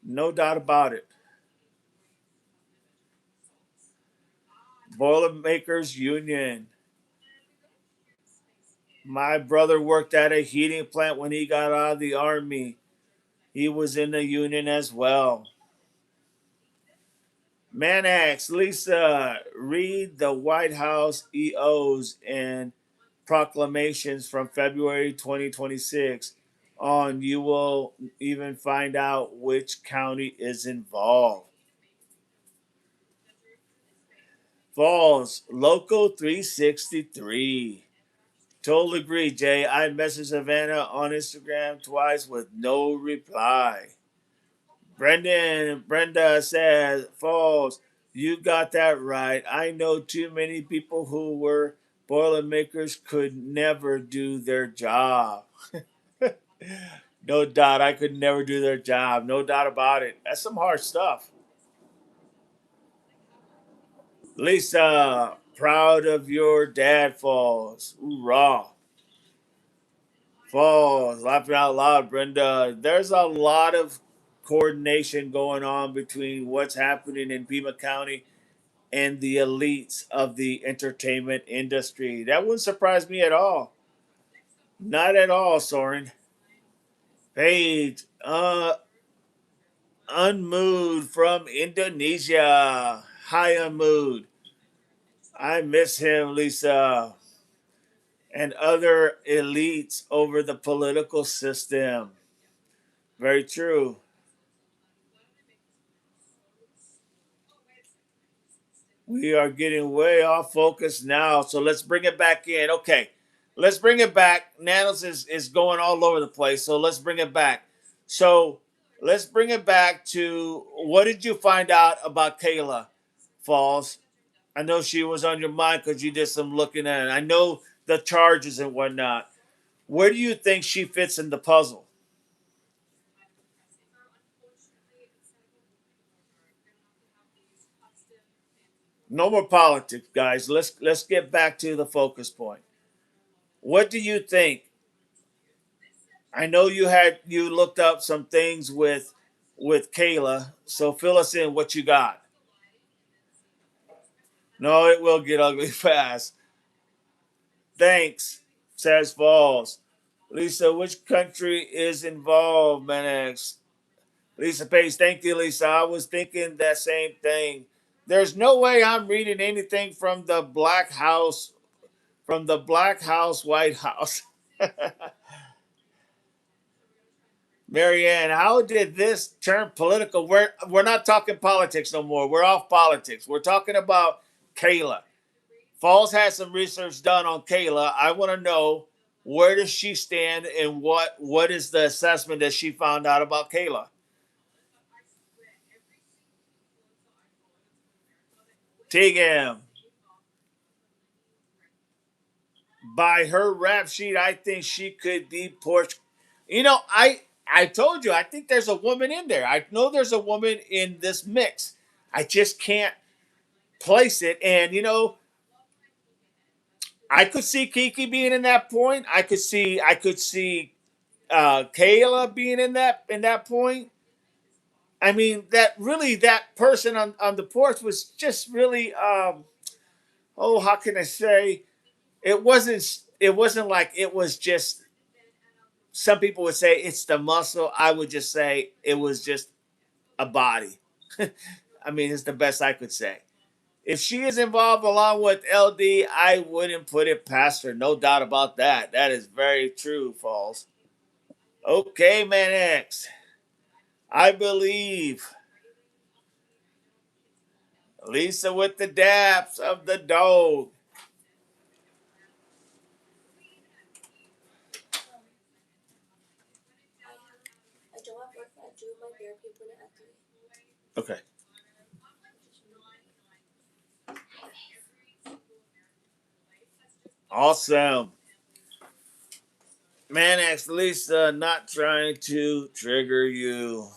No doubt about it. Boiler makers union. My brother worked at a heating plant when he got out of the army. He was in the union as well. Manax, Lisa, read the White House EOs and proclamations from February 2026 on. You will even find out which county is involved. Falls, Local 363. Totally agree, Jay. I messaged Savannah on Instagram twice with no reply. Brenda says, Falls, you got that right. I know too many people who were Boilermakers could never do their job. No doubt, I could never do their job. No doubt about it. That's some hard stuff. Lisa, proud of your dad, Falls. Hoorah. Falls, laughing out loud, Brenda. There's a lot of coordination going on between what's happening in Pima County and the elites of the entertainment industry. That wouldn't surprise me at all. Not at all, Soren. Paige, Unmood from Indonesia. Hi, Unmood. I miss him, Lisa, and other elites over the political system. Very true. We are getting way off focus now, so let's bring it back in. Okay, let's bring it back. Nanos is going all over the place, so let's bring it back. So let's bring it back to what did you find out about Kayla Falls? I know she was on your mind because you did some looking at it. I know the charges and whatnot. Where do you think she fits in the puzzle? No more politics, guys. Let's get back to the focus point. What do you think? I know you looked up some things with Kayla, so fill us in what you got. No, it will get ugly fast. Thanks, says Falls. Lisa, which country is involved, Manex? Lisa Page, thank you, Lisa. I was thinking that same thing. There's no way I'm reading anything from the Black House, White House. Marianne, how did this turn political? We're not talking politics no more. We're off politics. We're talking about Kayla. Falls had some research done on Kayla. I want to know where does she stand and what is the assessment that she found out about Kayla. Tigam, by her rap sheet, I think she could be Porsche. You know, I told you, I think there's a woman in there. I know there's a woman in this mix. I just can't place it. And I could see Kiki being in that point. I could see Kayla being in that point. I mean, that person on the porch was just really how can I say, it wasn't like it was just, some people would say it's the muscle. I would just say it was just a body. I mean, it's the best I could say. If she is involved along with LD, I wouldn't put it past her. No doubt about that. That is very true, Falls. Okay, man X. I believe Lisa with the daps of the dog. Okay. Awesome. Man X Lisa, not trying to trigger you.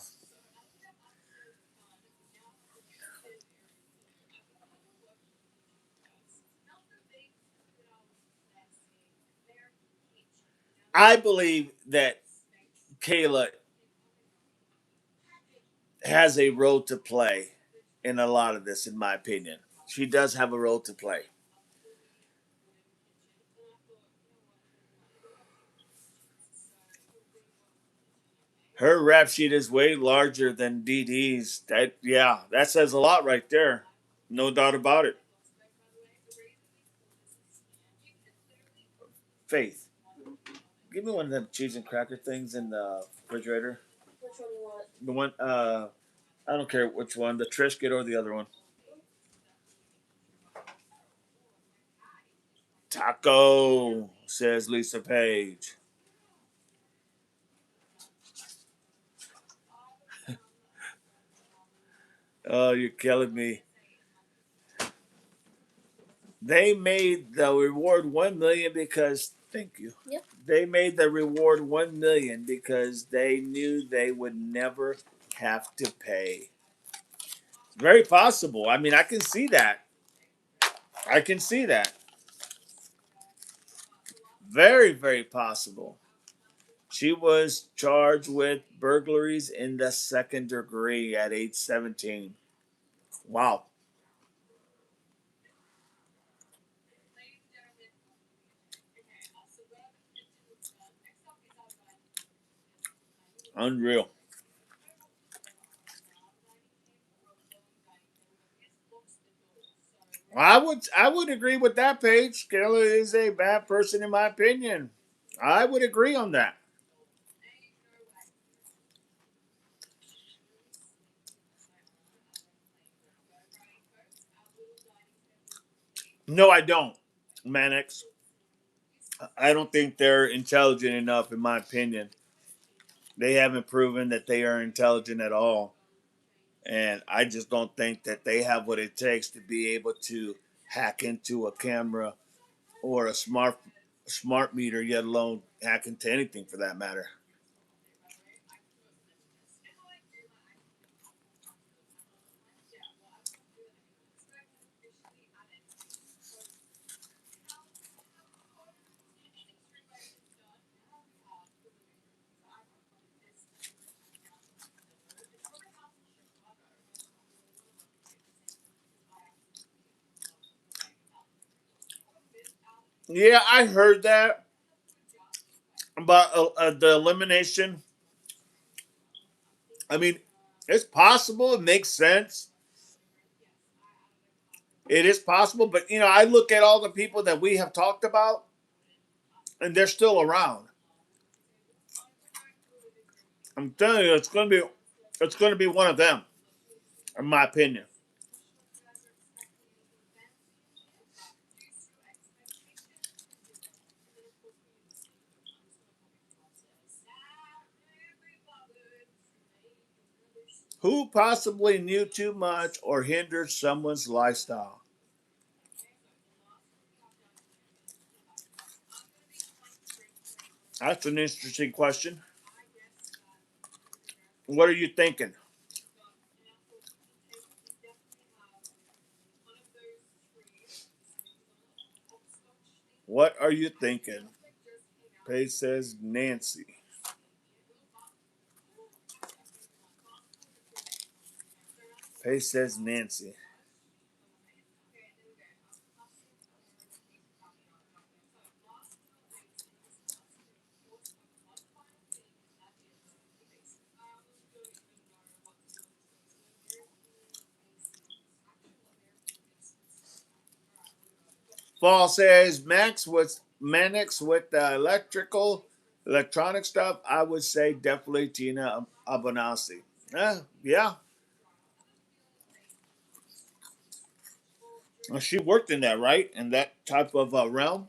I believe that Kayla has a role to play in a lot of this, in my opinion. She does have a role to play. Her rap sheet is way larger than DD's. That says a lot right there. No doubt about it. Faith, give me one of them cheese and cracker things in the refrigerator. The one, I don't care which one, the Triscuit or the other one. Taco, says Lisa Page. Oh, you're killing me. They made the reward 1 million because thank you. Yep. They made the reward 1 million because they knew they would never have to pay. Very possible. I mean, I can see that. I can see that. Very, very possible. She was charged with burglaries in the second degree at age 17. Wow. Unreal. I would agree with that, Paige. Kayla is a bad person in my opinion. I would agree on that. No, I don't. Mannix. I don't think they're intelligent enough, in my opinion. They haven't proven that they are intelligent at all. And I just don't think that they have what it takes to be able to hack into a camera or a smart meter, yet alone hack into anything for that matter. Yeah, I heard that about the elimination. I mean, it's possible. It makes sense. It is possible, but I look at all the people that we have talked about, and they're still around. I'm telling you, it's going to be one of them, in my opinion. Who possibly knew too much or hindered someone's lifestyle? That's an interesting question. What are you thinking? What are you thinking? Paige says Nancy. Paige says Nancy. Paul says Max with Mannix with the electronic stuff. I would say definitely Tina Abanasi. Yeah. She worked in that, right? In that type of realm.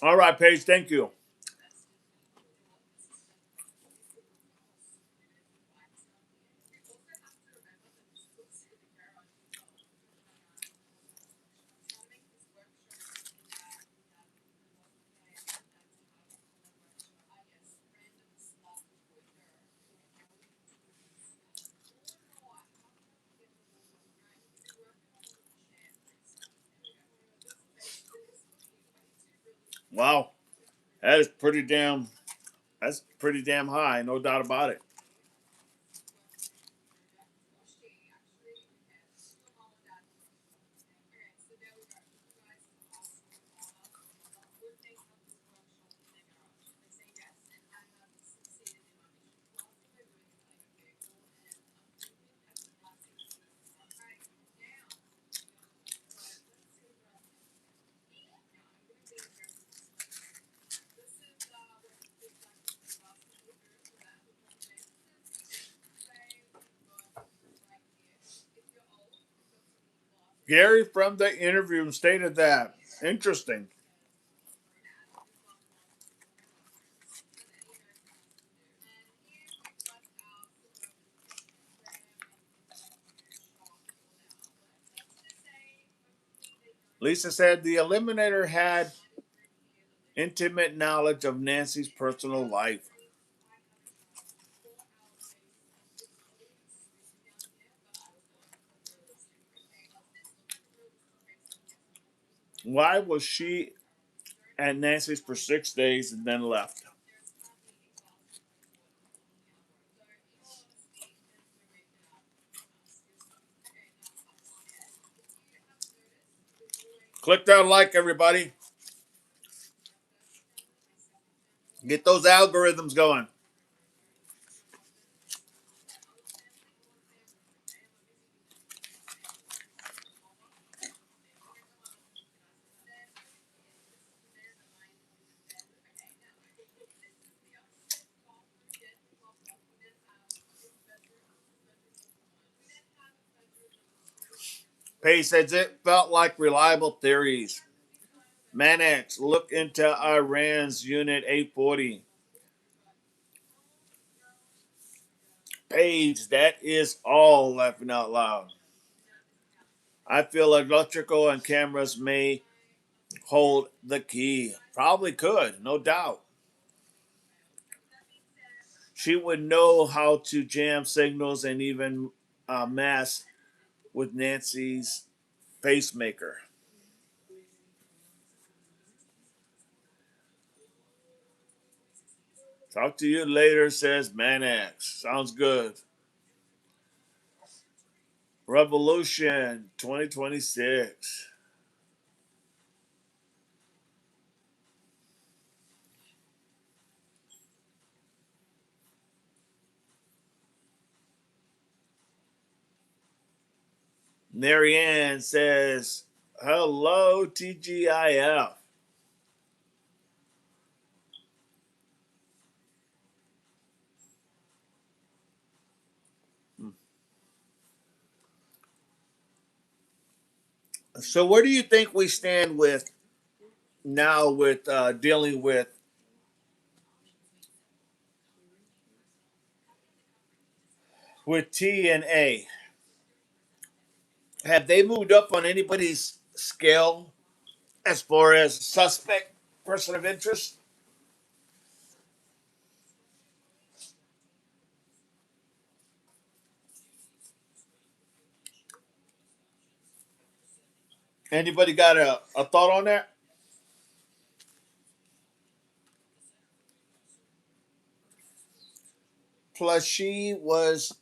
All right, Paige. Thank you. Wow, that is pretty damn. That's pretty damn high, no doubt about it. Gary from the interview stated that. Interesting. Lisa said the eliminator had intimate knowledge of Nancy's personal life. Why was she at Nancy's for 6 days and then left? Click that like, everybody. Get those algorithms going. Pace says it felt like reliable theories. Manax, look into Iran's Unit 840. Page, that is all laughing out loud. I feel electrical and cameras may hold the key. Probably could, no doubt. She would know how to jam signals and even mask with Nancy's pacemaker. Talk to you later, says Manax. Sounds good. Revolution 2026. Marianne says, hello, TGIF. So, where do you think we stand with now with dealing with T and A? Have they moved up on anybody's scale as far as suspect, person of interest? Anybody got a thought on that? Plus, she was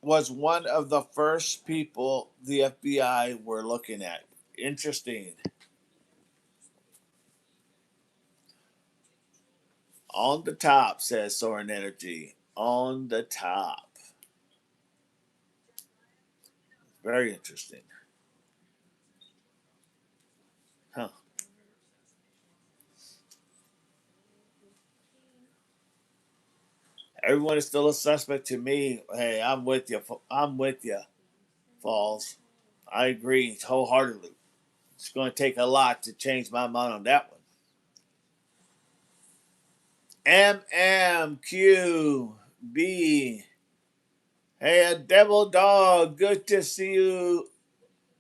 one of the first people the FBI were looking at. Interesting. On the top, says Soren Energy. On the top. Very interesting. Huh. Everyone is still a suspect to me. Hey, I'm with you. I'm with you, Falls. I agree wholeheartedly. It's going to take a lot to change my mind on that one. MMQB. Hey, a devil dog. Good to see you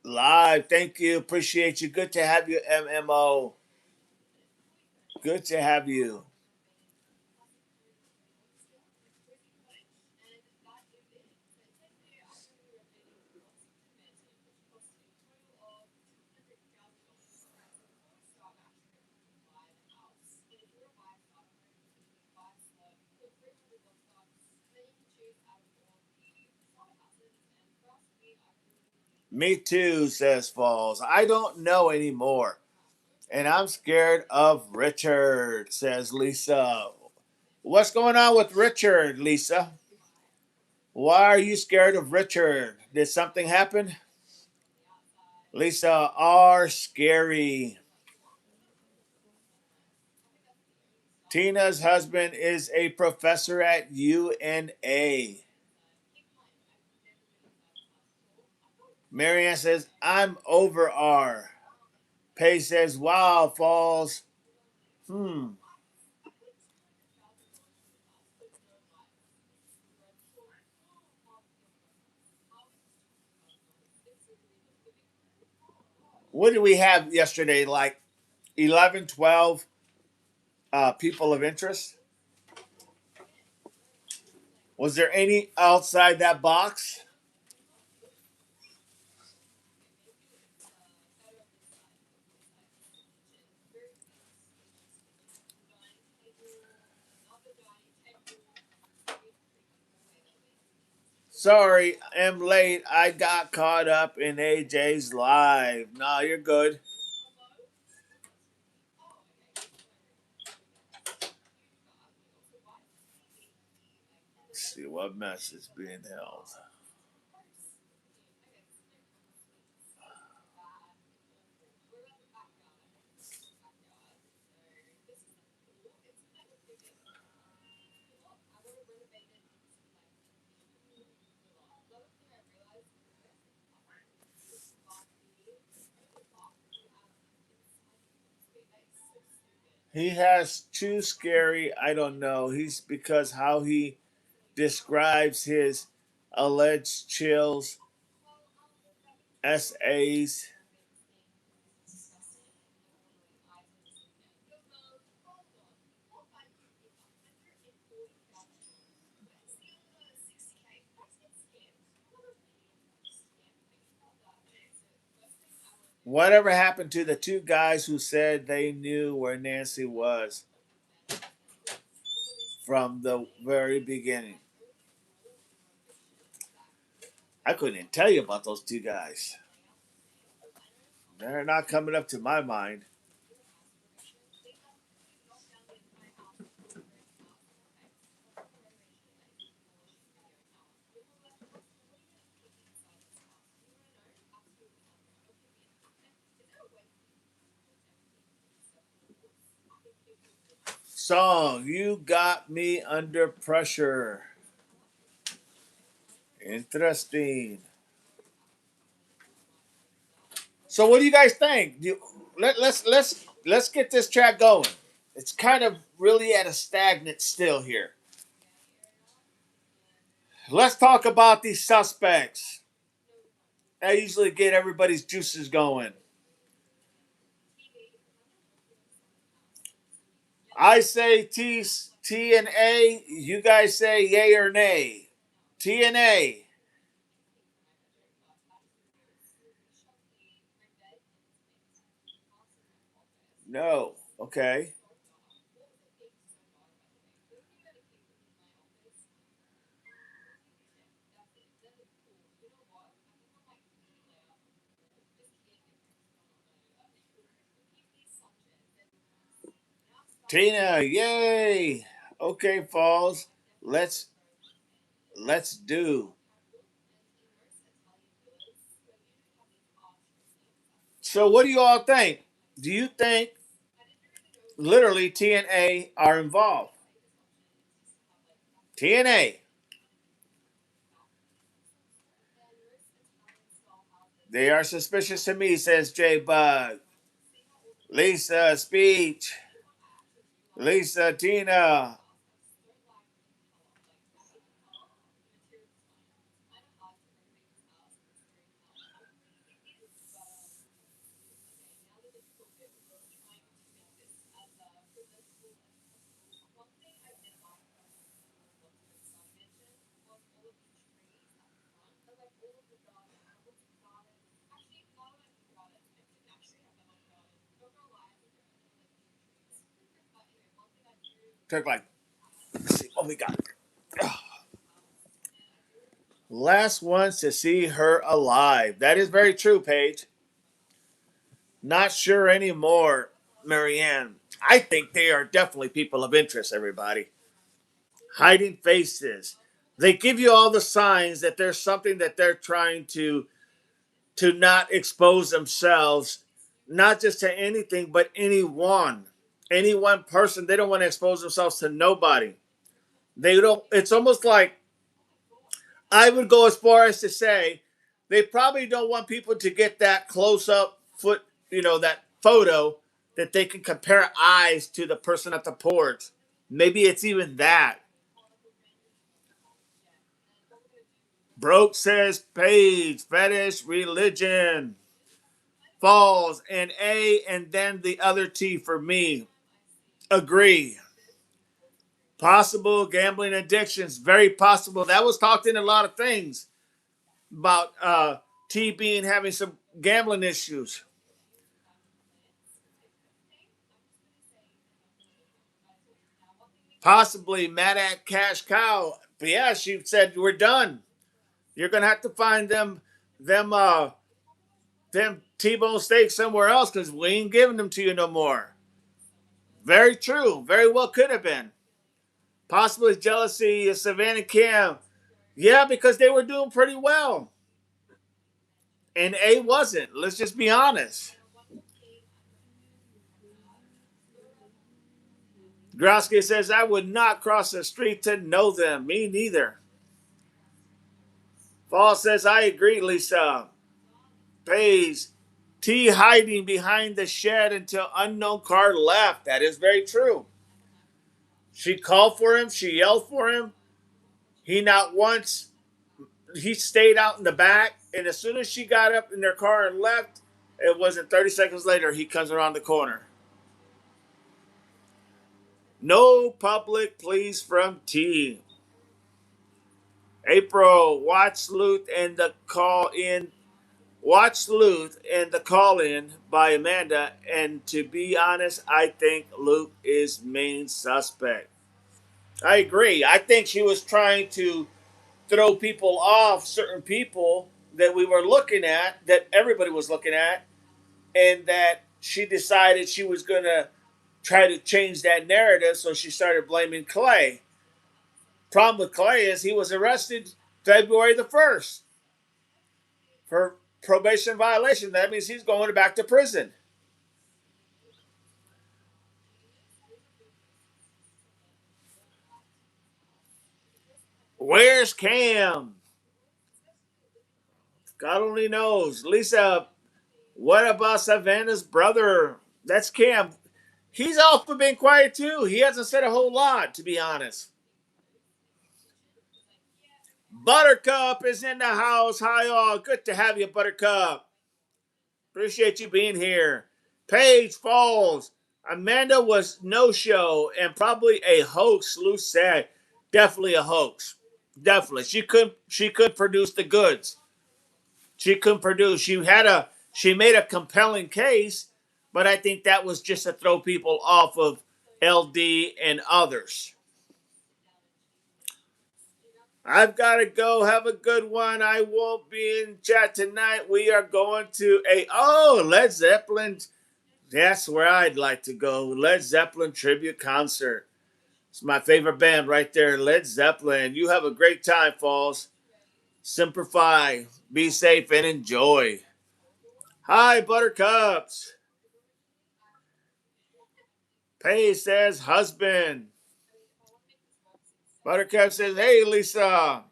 live. Thank you. Appreciate you. Good to have you, MMO. Good to have you. Me too, says Falls. I don't know anymore. And I'm scared of Richard, says Lisa. What's going on with Richard, Lisa? Why are you scared of Richard? Did something happen? Lisa R. Scary. Tina's husband is a professor at UNA. Marianne says, I'm over R. Paige says, wow, Falls. Hmm. What did we have yesterday? Like 11, 12 people of interest? Was there any outside that box? Sorry, I'm late. I got caught up in AJ's live. Nah, you're good. Let's see what mess is being held. He has too scary. I don't know. He's because how he describes his alleged chills, SAs. Whatever happened to the two guys who said they knew where Nancy was from the very beginning? I couldn't even tell you about those two guys. They're not coming up to my mind. Song, you got me under pressure. Interesting. So, what do you guys think? Let's get this track going. It's kind of really at a stagnant still here. Let's talk about these suspects. I usually get everybody's juices going. I say T and A. You guys say yay or nay. T and A. No. Okay. Tina, yay. Okay, Falls. Let's let's do. So, what do you all think? Do you think literally TNA are involved? TNA. They are suspicious to me, says J Bug. Lisa, speech. Lisa, Tina. Took like, let's see what we got. Last ones to see her alive. That is very true, Paige. Not sure anymore, Marianne. I think they are definitely people of interest, everybody. Hiding faces. They give you all the signs that there's something that they're trying to not expose themselves, not just to anything, but anyone. Any one person. They don't want to expose themselves to nobody. They don't, it's almost like I would go as far as to say they probably don't want people to get that close up that photo that they can compare eyes to the person at the port. Maybe it's even that. Broke says page, fetish, religion, falls, and A, and then the other T for me. Agree. Possible gambling addictions, very possible. That was talked in a lot of things about T being having some gambling issues. Possibly mad at Cash Cow. But yeah, she said we're done. You're gonna have to find them them T-bone steaks somewhere else because we ain't giving them to you no more. Very true. Very well could have been. Possibly jealousy of Savannah Kim. Yeah, because they were doing pretty well. And A wasn't. Let's just be honest. Grosky says, I would not cross the street to know them. Me neither. Fall says, I agree, Lisa. Pays T hiding behind the shed until unknown car left. That is very true. She called for him. She yelled for him. He not once. He stayed out in the back. And as soon as she got up in their car and left, it wasn't 30 seconds later, he comes around the corner. No public pleas from T. April, watch Luth and the call in. Watch Luth and the call in by Amanda. And to be honest, I think Luke is main suspect. I agree. I think she was trying to throw people off, certain people that we were looking at, that everybody was looking at, and that she decided she was going to try to change that narrative, so she started blaming Clay. Problem with Clay is he was arrested February the 1st for probation violation. That means he's going back to prison. Where's Cam? God only knows. Lisa, what about Savannah's brother? That's Cam. He's also been quiet too. He hasn't said a whole lot, to be honest. Buttercup is in the house. Hi, all. Good to have you, Buttercup. Appreciate you being here. Paige Falls. Amanda was no show and probably a hoax. Lou said, definitely a hoax. Definitely, she couldn't produce the goods. She couldn't produce. She made a compelling case, but I think that was just to throw people off of LD and others. I've got to go. Have a good one. I won't be in chat tonight. We are going to Led Zeppelin. That's where I'd like to go. Led Zeppelin tribute concert. It's my favorite band right there, Led Zeppelin. You have a great time, Falls. Simplify, be safe, and enjoy. Hi, Buttercups. Pay says husband. Buttercup says, hey, Lisa.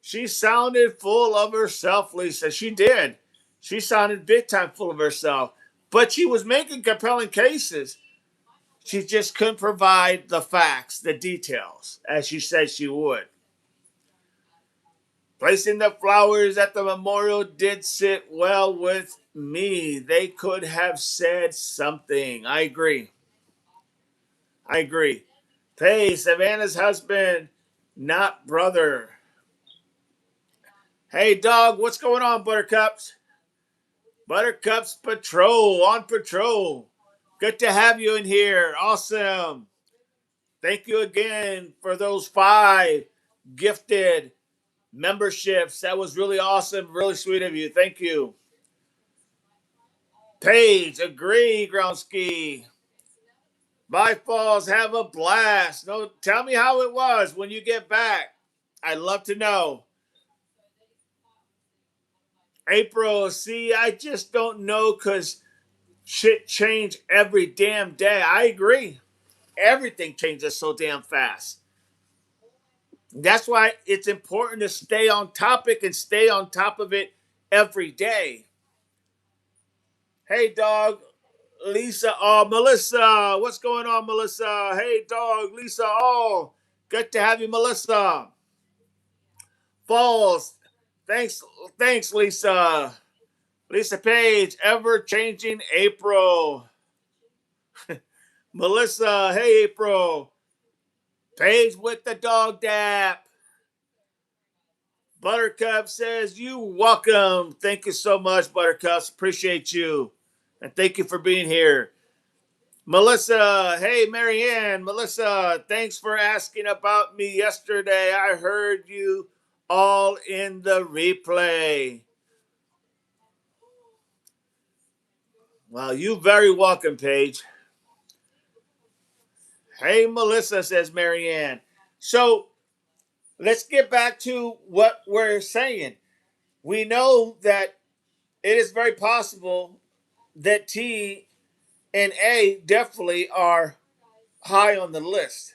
She sounded full of herself, Lisa. She did. She sounded big time full of herself. But she was making compelling cases. She just couldn't provide the facts, the details, as she said she would. Placing the flowers at the memorial did sit well with me. They could have said something. I agree. I agree. Hey, Savannah's husband, not brother. Hey, dog, what's going on, Buttercups? Buttercups Patrol, on patrol. Good to have you in here. Awesome. Thank you again for those 5 gifted memberships. That was really awesome. Really sweet of you. Thank you. Paige, agree, Groundsky. Bye, Falls. Have a blast. No, tell me how it was when you get back. I'd love to know. April, see, I just don't know because shit change every damn day. I agree. Everything changes so damn fast. That's why it's important to stay on topic and stay on top of it every day. Hey, dog. Lisa, Melissa. What's going on, Melissa? Hey, dog. Lisa, good to have you, Melissa. Falls. Thanks, Lisa. Lisa Page, ever changing April. Melissa, hey, April. Page with the dog dap. Buttercup says, you welcome. Thank you so much, Buttercups. Appreciate you. And thank you for being here. Melissa, hey, Marianne. Melissa, thanks for asking about me yesterday. I heard you all in the replay. Well, you very welcome, Paige. Hey, Melissa, says Marianne. So let's get back to what we're saying. We know that it is very possible that T and A definitely are high on the list.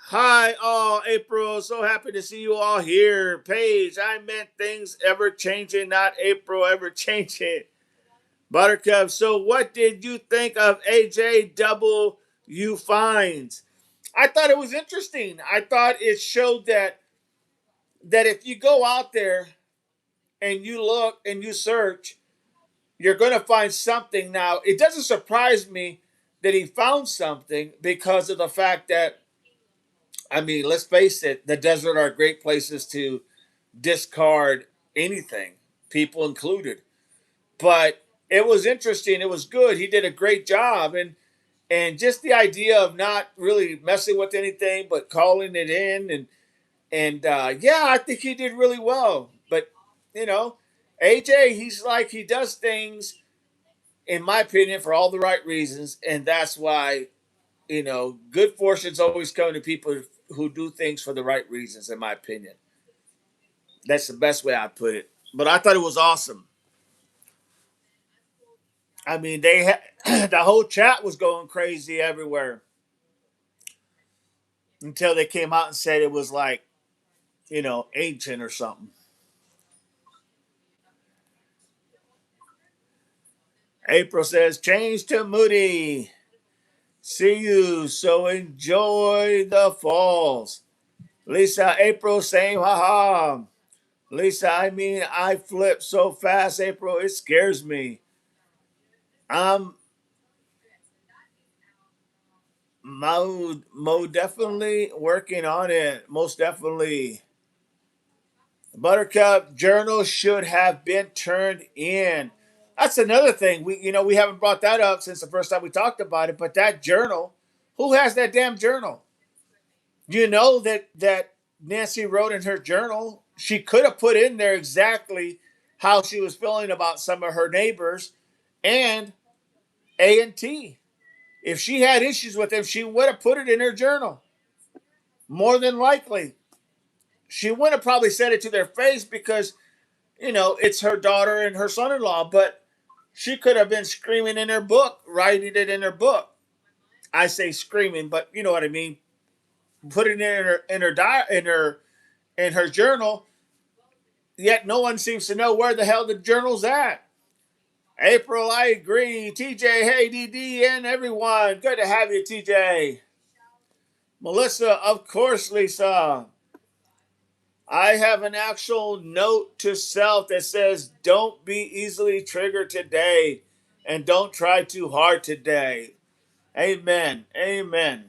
Hi, all. April. So happy to see you all here. Paige, I meant things ever changing, not April ever changing. Buttercup, so what did you think of AJW finds? I thought it was interesting. I thought it showed that if you go out there and you look and you search, you're going to find something. Now, it doesn't surprise me that he found something because of the fact that, I mean, let's face it, the desert are great places to discard anything, people included. But it was interesting. It was good. He did a great job. And just the idea of not really messing with anything but calling it in and yeah, I think he did really well. But you know, AJ, he's like he does things, in my opinion, for all the right reasons, and that's why good fortune's always coming to people who do things for the right reasons. In my opinion, that's the best way I put it. But I thought it was awesome. I mean, the whole chat was going crazy everywhere until they came out and said it was like ancient or something. April says, change to Moody. See you. So enjoy the falls. Lisa, April, same. Haha. Lisa, I mean, I flip so fast, April, it scares me. I'm definitely working on it. Most definitely. Buttercup journal should have been turned in. That's another thing. We haven't brought that up since the first time we talked about it. But that journal, who has that damn journal? You know that Nancy wrote in her journal. She could have put in there exactly how she was feeling about some of her neighbors and A and T. If she had issues with them, she would have put it in her journal. More than likely, she would have probably said it to their face because it's her daughter and her son-in-law, but she could have been screaming in her book, writing it in her book. I say screaming, but you know what I mean. Putting it in her journal. Yet no one seems to know where the hell the journal's at. April, I agree. TJ, hey DD, and everyone, good to have you, TJ. Melissa, of course, Lisa. I have an actual note to self that says, don't be easily triggered today and don't try too hard today. Amen. Amen.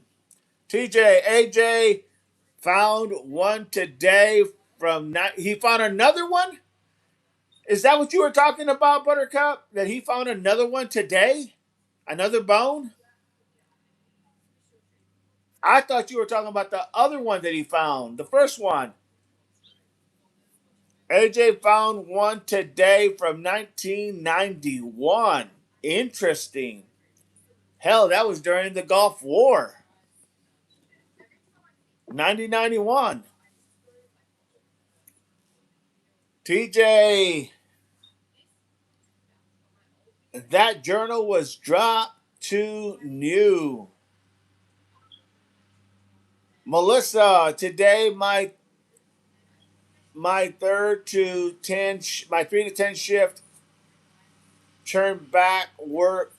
TJ, AJ found one today he found another one? Is that what you were talking about, Buttercup? That he found another one today? Another bone? I thought you were talking about the other one that he found, the first one. AJ found one today from 1991. Interesting. Hell, that was during the Gulf War. 1991. TJ, that journal was dropped to new. Melissa, today my 3 to 10 shift turned back work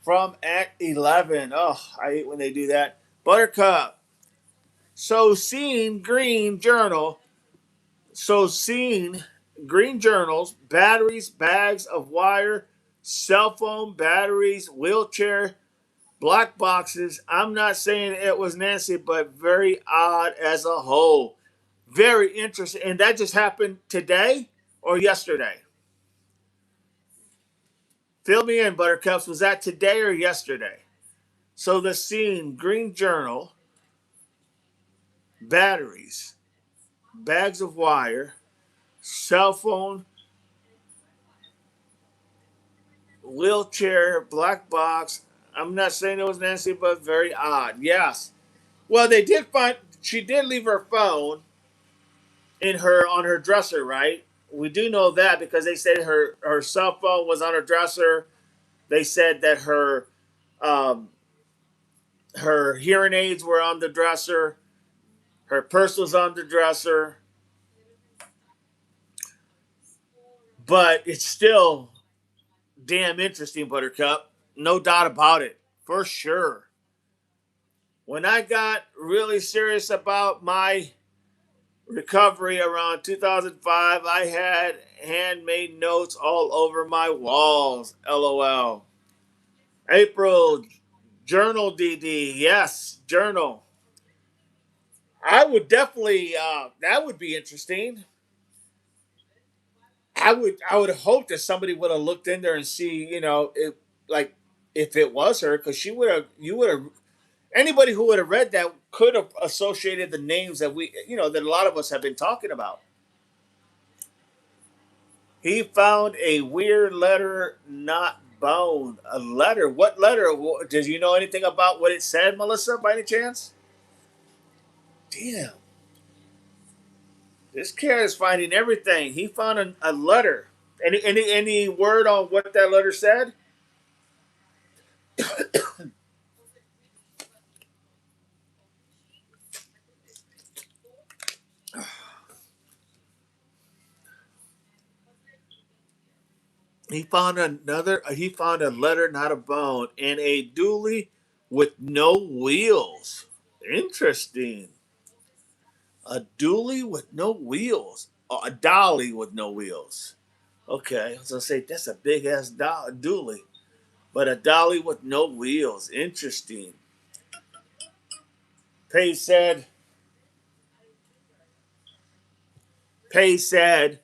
from at 11. Oh, I hate when they do that. Buttercup. So seeing green journal. So seeing green journals, batteries, bags of wire, cell phone batteries, wheelchair, black boxes. I'm not saying it was Nancy, but very odd as a whole. Very interesting. And that just happened today or yesterday? Fill me in, Buttercups. Was that today or yesterday? So the scene, Green Journal. batteries, bags of wire, cell phone, wheelchair, black box. I'm not saying it was Nancy, but very odd. Yes. Well, they did find she did leave her phone in her on her dresser, right? We do know that because they said her cell phone was on her dresser. They said that um, her hearing aids were on the dresser. Her purse was on the dresser. But it's still damn interesting, Buttercup. No doubt about it, for sure. When I got really serious about my recovery around 2005, I had handmade notes all over my walls. LOL. April, journal DD. Yes, journal. I would definitely, that would be interesting. I would hope that somebody would have looked in there and see, like if it was her, because you would have, anybody who would have read that could have associated the names that that a lot of us have been talking about. He found a weird letter not bound. A letter? What letter? Did you know anything about what it said, Melissa, by any chance? Damn. This kid is finding everything. He found a letter. Any word on what that letter said? He found a letter not a bone and a dually with no wheels. Interesting. A dually with no wheels. Oh, a dolly with no wheels. Okay, I was gonna say that's a big ass dually, but a dolly with no wheels. Interesting. Pay said. Pay said,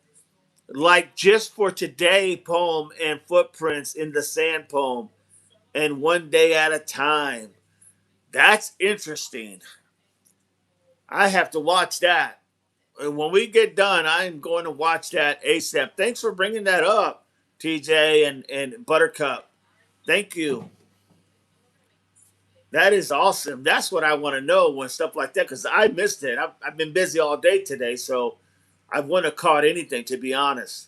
like just for today poem and footprints in the sand poem, and one day at a time. That's interesting. I have to watch that. And when we get done, I'm going to watch that ASAP. Thanks for bringing that up, TJ and Buttercup. Thank you. That is awesome. That's what I want to know when stuff like that, because I missed it. I've been busy all day today, so I wouldn't have caught anything, to be honest.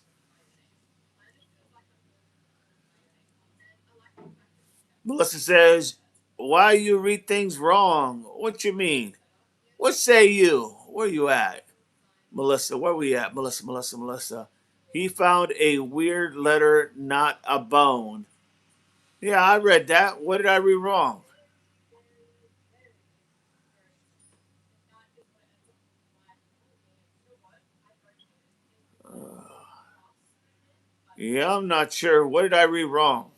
Melissa says, why you read things wrong? What you mean? What say you? Where you at? Melissa, where we at? Melissa. He found a weird letter, not a bone. Yeah, I read that. What did I read wrong? Yeah, I'm not sure. What did I read wrong?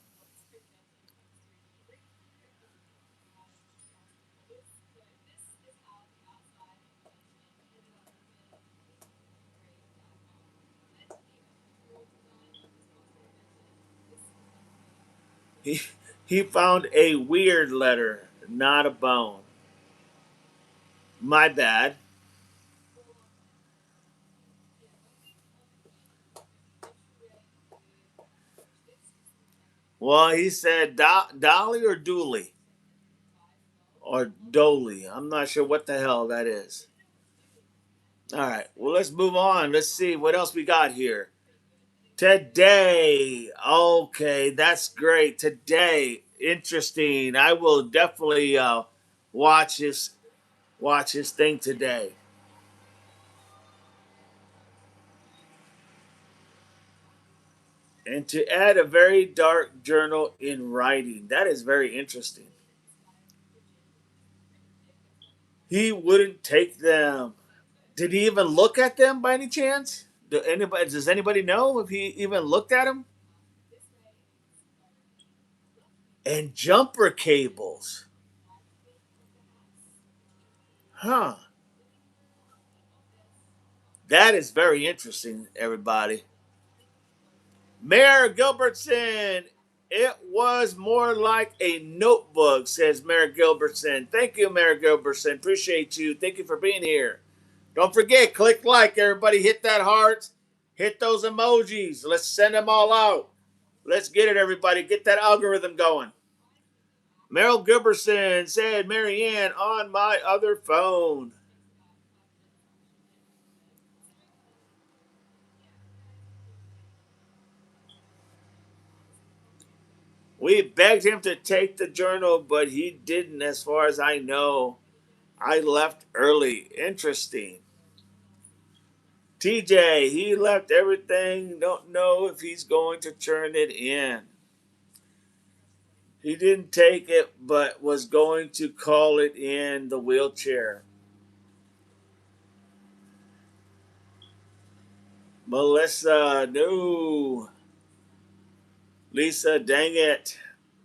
He he found a weird letter, not a bone. My bad. Well, he said Dolly or Dooley or Dolly. I'm not sure what the hell that is. All right. Well, let's move on. Let's see what else we got here. Today. Okay, that's great. Today. Interesting. I will definitely watch his watch his thing today. And to add a very dark journal in writing. That is very interesting. He wouldn't take them. Did he even look at them by any chance? Does anybody know if he even looked at them? And jumper cables. Huh. That is very interesting, everybody. Mayor Gilbertson It was more like a notebook, says Mayor Gilbertson. Thank you, Mayor Gilbertson. Appreciate you. Thank you for being here. Don't forget, click like, everybody. Hit that heart. Hit those emojis. Let's send them all out. Let's get it, everybody. Get that algorithm going. Meryl Gilbertson said, Marianne, on my other phone. We begged him to take the journal, but he didn't, as far as I know. I left early. Interesting. TJ, he left everything. Don't know if he's going to turn it in. He didn't take it, but was going to call it in the wheelchair. Melissa, no. Lisa, dang it.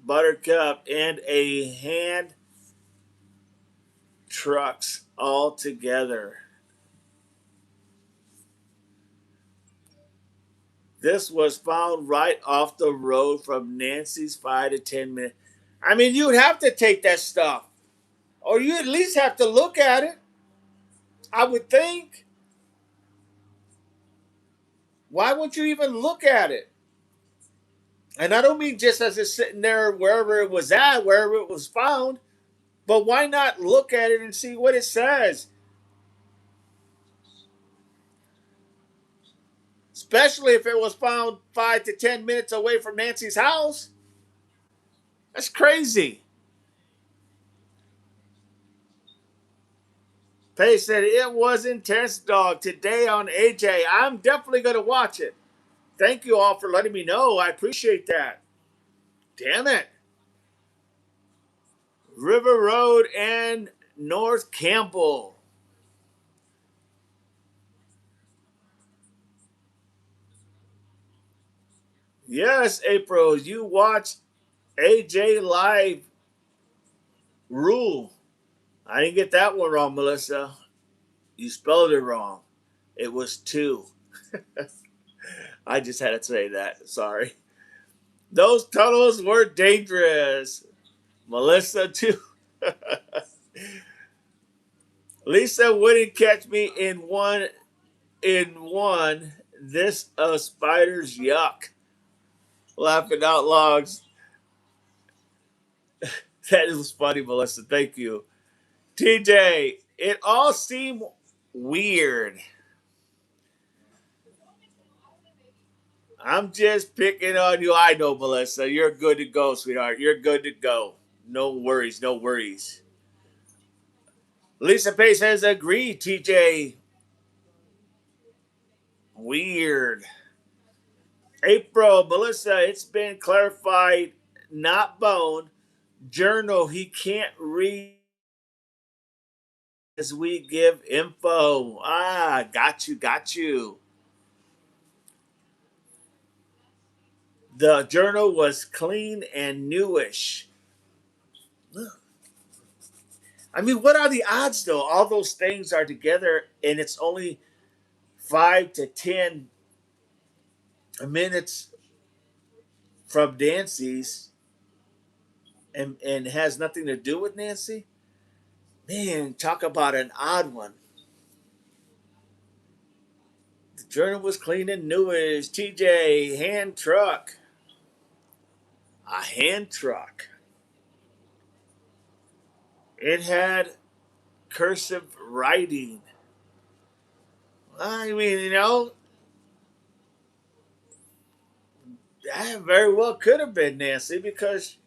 Buttercup, and a hand trucks all together. This was found right off the road from Nancy's 5 to 10 minutes. I mean, you would have to take that stuff, or you at least have to look at it. I would think. Why wouldn't you even look at it? And I don't mean just as it's sitting there wherever it was at, wherever it was found, but why not look at it and see what it says? Especially if it was found 5 to 10 minutes away from Nancy's house. That's crazy. Pace said it was intense, dog. Today on AJ, I'm definitely going to watch it. Thank you all for letting me know. I appreciate that. Damn it. River Road and North Campbell. Yes, April, you watched AJ Live Rule. I didn't get that one wrong, Melissa. You spelled it wrong. It was two. I just had to say that. Sorry. Those tunnels were dangerous. Melissa, too. Lisa wouldn't catch me in one. This spider's yuck. Laughing out loud. That was funny, Melissa. Thank you. TJ, it all seemed weird. I'm just picking on you. I know, Melissa. You're good to go, sweetheart. You're good to go. No worries, no worries. Lisa Pace has agreed, TJ. Weird. April, Melissa, it's been clarified, not bone. Journal, he can't read as we give info. Ah, got you, got you. The journal was clean and newish. I mean, what are the odds, though? All those things are together, and it's only 5 to 10 minutes from Nancy's, and has nothing to do with Nancy. Man, talk about an odd one. The journal was clean and newish. TJ, hand truck. A hand truck. It had cursive writing. I mean, that very well could have been Nancy because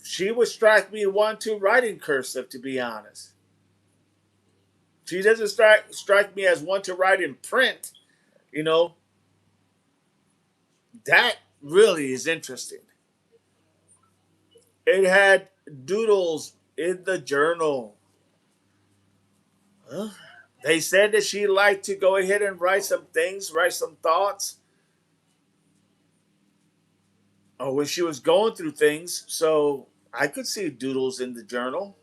she would strike me one to writing cursive, to be honest. She doesn't strike me as one to write in print. You know, that really is interesting. It had doodles in the journal. Huh? They said that she liked to go ahead and write some things, write some thoughts, or when she was going through things. So I could see doodles in the journal.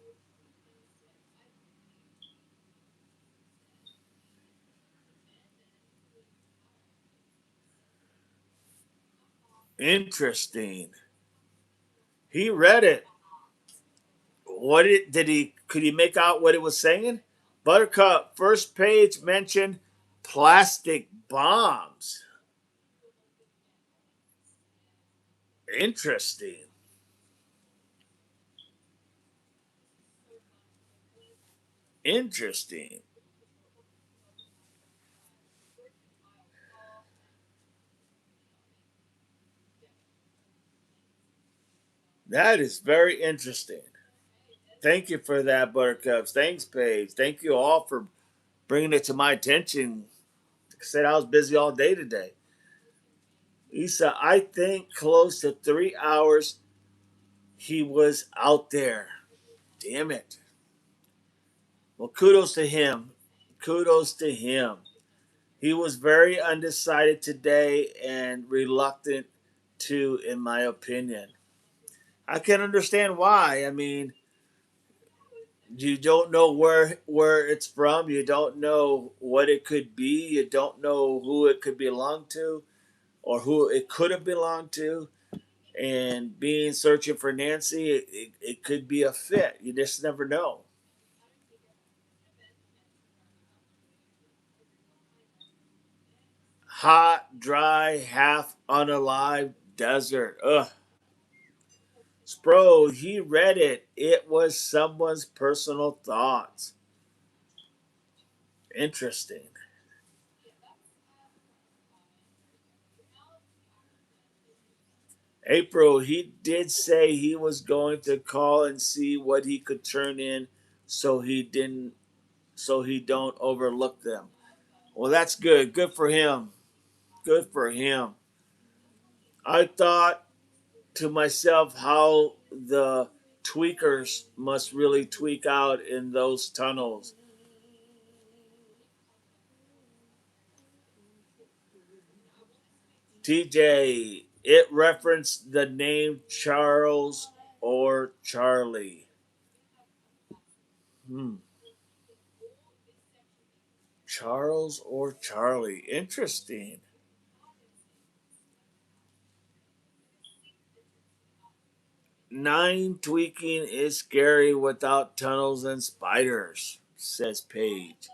Interesting. He read it. What did he? Could he make out what it was saying? Buttercup first page mentioned plastic bombs. Interesting. Interesting. That is very interesting. Thank you for that, Buttercups. Thanks, Paige. Thank you all for bringing it to my attention. Like I said, I was busy all day today. Issa, I think close to 3 hours he was out there. Damn it. Well, kudos to him. Kudos to him. He was very undecided today and reluctant to, in my opinion. I can understand why. I mean, you don't know where it's from. You don't know what it could be. You don't know who it could belong to or who it could have belonged to. And being searching for Nancy, it could be a fit. You just never know. Hot, dry, half unalive desert. Ugh. Spro, he read it. It was someone's personal thoughts. Interesting. April, he did say he was going to call and see what he could turn in so he didn't so he don't overlook them. Well, that's good. Good for him. Good for him. I thought to myself how the tweakers must really tweak out in those tunnels. TJ, it referenced the name Charles or Charlie. Hmm. Charles or Charlie. Interesting. 9 tweaking is scary without tunnels and spiders, says Paige.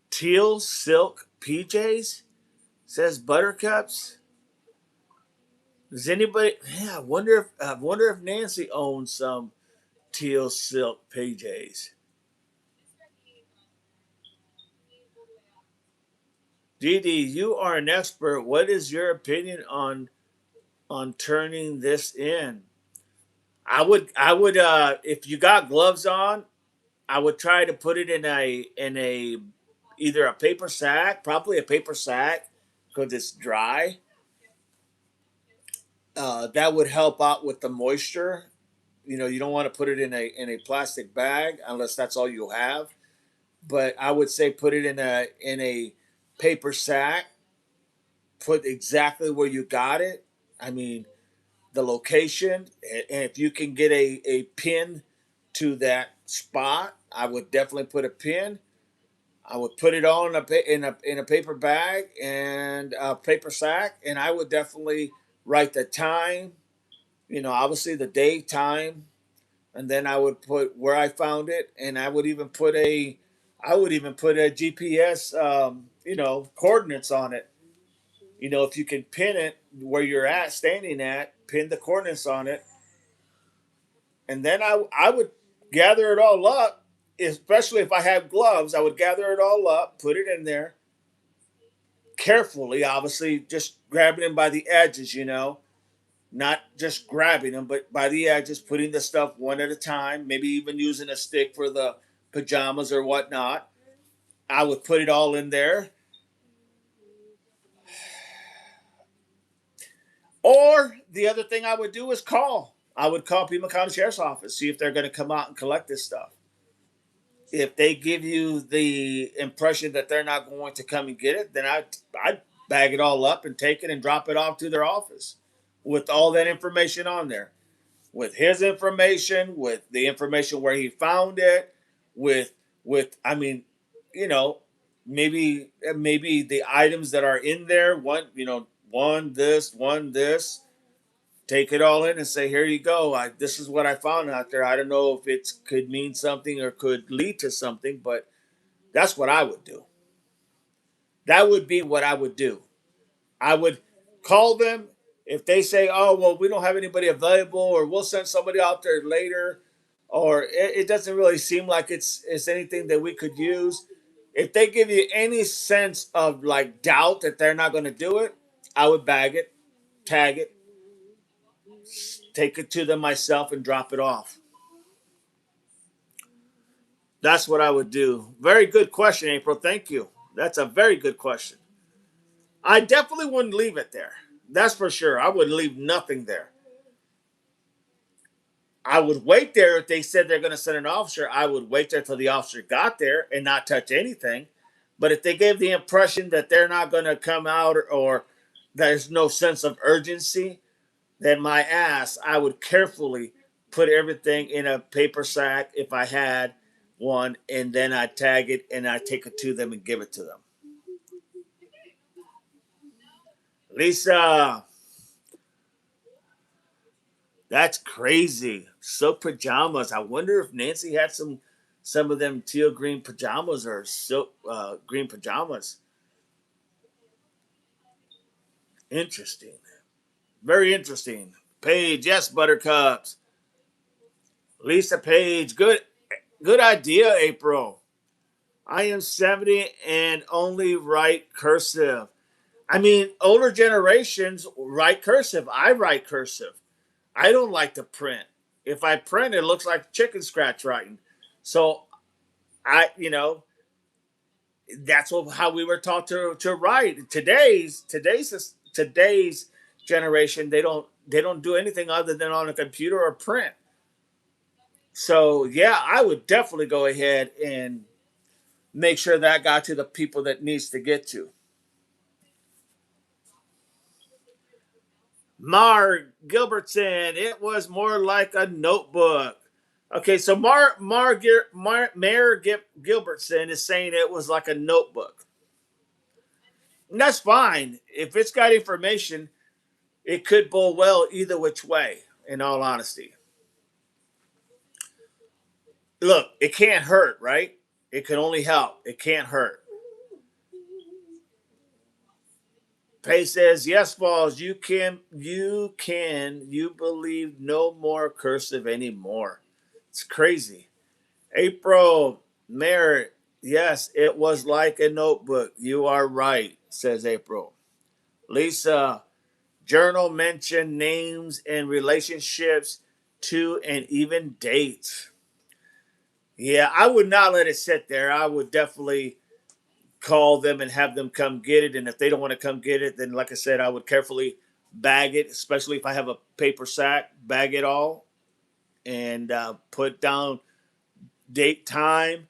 Teal silk PJs, says Buttercups. Does anybody? Yeah, I wonder if Nancy owns some teal silk PJs. Dee Dee, you are an expert. What is your opinion on turning this in? I would if you got gloves on, I would try to put it in a either a paper sack, probably a paper sack because it's dry. That would help out with the moisture. You don't want to put it in a plastic bag unless that's all you have. But I would say put it in a paper sack. Put exactly where you got it. I mean, the location, and if you can get a pin to that spot, I would definitely put a pin. I would put it all in a paper bag and a paper sack, and I would definitely write the time. Obviously the day, time, and then I would put where I found it, and I would even put a GPS, coordinates on it. If you can pin it where you're at, standing at, pin the coordinates on it, and then I would gather it all up. Especially if I have gloves, I would gather it all up, put it in there carefully. Obviously, just grabbing them by the edges, not just grabbing them, but by the edges, putting the stuff one at a time. Maybe even using a stick for the pajamas or whatnot. I would put it all in there. Or the other thing I would do is call. I would call Pima County Sheriff's Office, see if they're going to come out and collect this stuff. If they give you the impression that they're not going to come and get it, then I'd bag it all up and take it and drop it off to their office with all that information on there. With his information, with the information where he found it, with I mean, you know, maybe the items that are in there, one this, take it all in and say, here you go. This is what I found out there. I don't know if it could mean something or could lead to something, but that's what I would do. That would be what I would do. I would call them if they say, "Oh, well, we don't have anybody available, or we'll send somebody out there later," or it doesn't really seem like it's anything that we could use. If they give you any sense of like doubt that they're not going to do it, I would bag it, tag it, take it to them myself, and drop it off. That's what I would do. Very good question, April. Thank you. That's a very good question. I definitely wouldn't leave it there. That's for sure. I would leave nothing there. I would wait there if they said they're going to send an officer. I would wait there till the officer got there and not touch anything. But if they gave the impression that they're not going to come out or there's no sense of urgency, then my ass, I would carefully put everything in a paper sack if I had one, and then I tag it and I take it to them and give it to them. Lisa, that's crazy. Silk pajamas. I wonder if Nancy had some of them teal green pajamas or silk green pajamas. Interesting. Very interesting. Paige, yes, buttercups. Lisa Page, good idea, April. I am 70 and only write cursive. I mean, older generations write cursive. I write cursive. I don't like to print. If I print, it looks like chicken scratch writing. So that's how we were taught to write. Today's generation, they don't do anything other than on a computer or print. So yeah, I would definitely go ahead and make sure that got to the people that needs to get to. Mar Gilbertson, it was more like a notebook. Okay, so Mayor Gilbertson is saying it was like a notebook. And that's fine. If it's got information, it could bowl well either which way, in all honesty. Look, it can't hurt, right? It can only help. It can't hurt. Pay says, yes, Falls, you believe no more cursive anymore. It's crazy. April, Merritt, yes, it was like a notebook. You are right, says April. Lisa, journal mention names and relationships to and even dates. Yeah, I would not let it sit there. I would definitely call them and have them come get it. And if they don't want to come get it, then like I said, I would carefully bag it, especially if I have a paper sack, bag it all and put down date, time,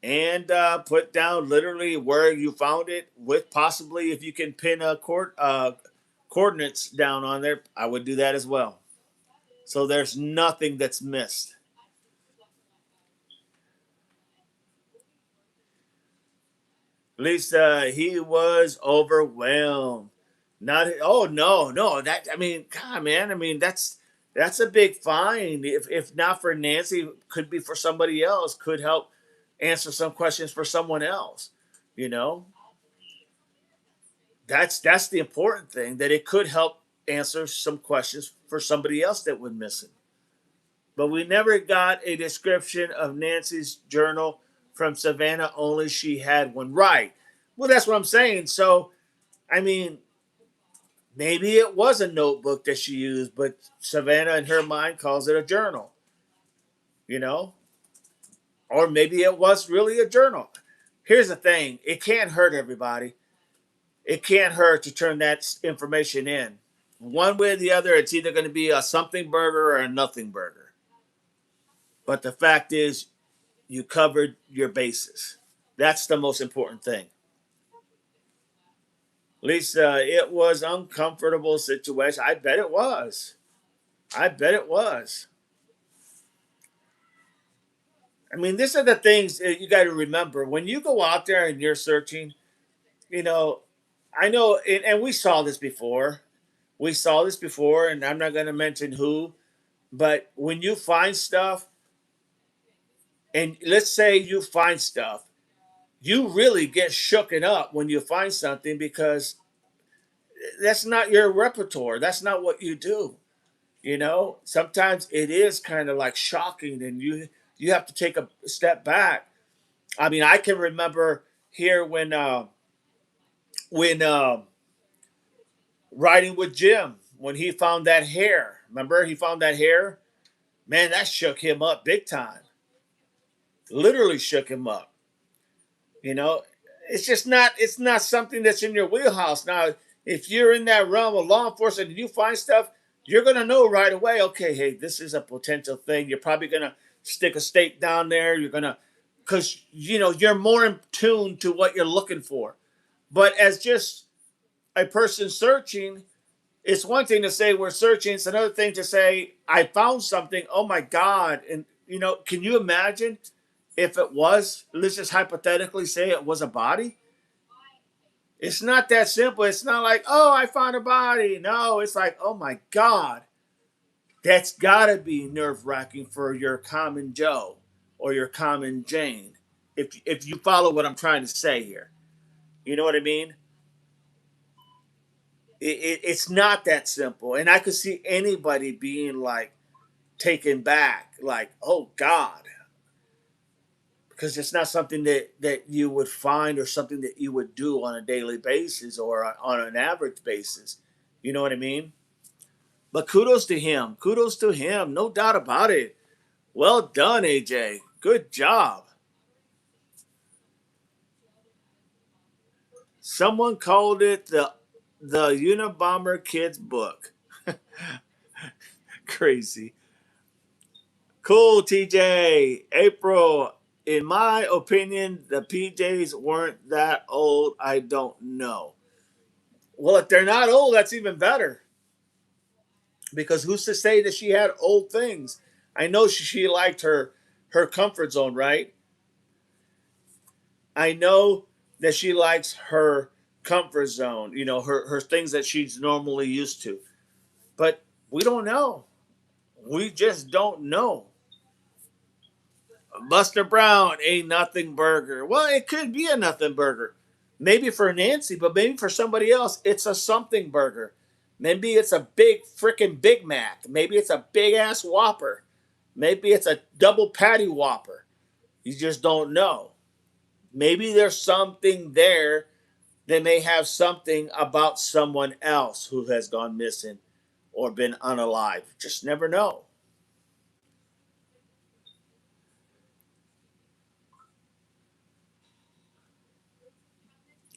and put down literally where you found it with possibly if you can pin coordinates down on there, I would do that as well. So there's nothing that's missed. At least he was overwhelmed. Not oh no that I mean God man I mean that's a big fine. If not for Nancy, could be for somebody else. Could help answer some questions for someone else. You know that's the important thing that it could help answer some questions for somebody else that went missing. But we never got a description of Nancy's journal from Savannah. Only she had one. Right. Well, that's what I'm saying. So I mean, maybe it was a notebook that she used, but Savannah in her mind calls it a journal, you know? Or maybe it was really a journal. Here's the thing, it can't hurt everybody. It can't hurt to turn that information in. One way or the other, it's either going to be a something burger or a nothing burger. But the fact is, you covered your bases. That's the most important thing. Lisa, it was an uncomfortable situation. I bet it was. I bet it was. I mean, these are the things that you got to remember when you go out there and you're searching. You know, I know, and we saw this before. We saw this before, and I'm not going to mention who, but when you find stuff, and let's say you find stuff, you really get shooken up when you find something because that's not your repertoire. That's not what you do. You know, sometimes it is kind of like shocking, and you have to take a step back. I mean, I can remember here when riding with Jim when he found that hair. Remember, he found that hair. Man, that shook him up big time. Literally shook him up. You know, it's just not. It's not something that's in your wheelhouse. Now, if you're in that realm of law enforcement and you find stuff, you're gonna know right away. Okay, hey, this is a potential thing. You're probably gonna stick a stake down there. You're gonna, because you know you're more in tune to what you're looking for. But as just a person searching, it's one thing to say we're searching. It's another thing to say I found something. Oh my God! And you know, can you imagine if it was? Let's just hypothetically say it was a body. It's not that simple. It's not like, oh, I found a body. No, it's like, oh my God, that's gotta be nerve wracking for your common Joe or your common Jane. If you follow what I'm trying to say here, you know what I mean. It's not that simple, and I could see anybody being like taken back, like, oh God, because it's not something that you would find or something that you would do on a daily basis or on an average basis. You know what I mean? But kudos to him. Kudos to him. No doubt about it. Well done, AJ. Good job. Someone called it the Unabomber Kids book. Crazy. Cool, TJ. April. In my opinion, the PJs weren't that old. I don't know. Well, if they're not old, that's even better. Because who's to say that she had old things? I know she liked her comfort zone, right? I know that she likes her comfort zone, you know, her things that she's normally used to. But we don't know. We just don't know. Buster Brown, a nothing burger. Well, it could be a nothing burger. Maybe for Nancy, but maybe for somebody else, it's a something burger. Maybe it's a big freaking Big Mac. Maybe it's a big ass Whopper. Maybe it's a double patty Whopper. You just don't know. Maybe there's something there. They may have something about someone else who has gone missing or been unalive. Just never know.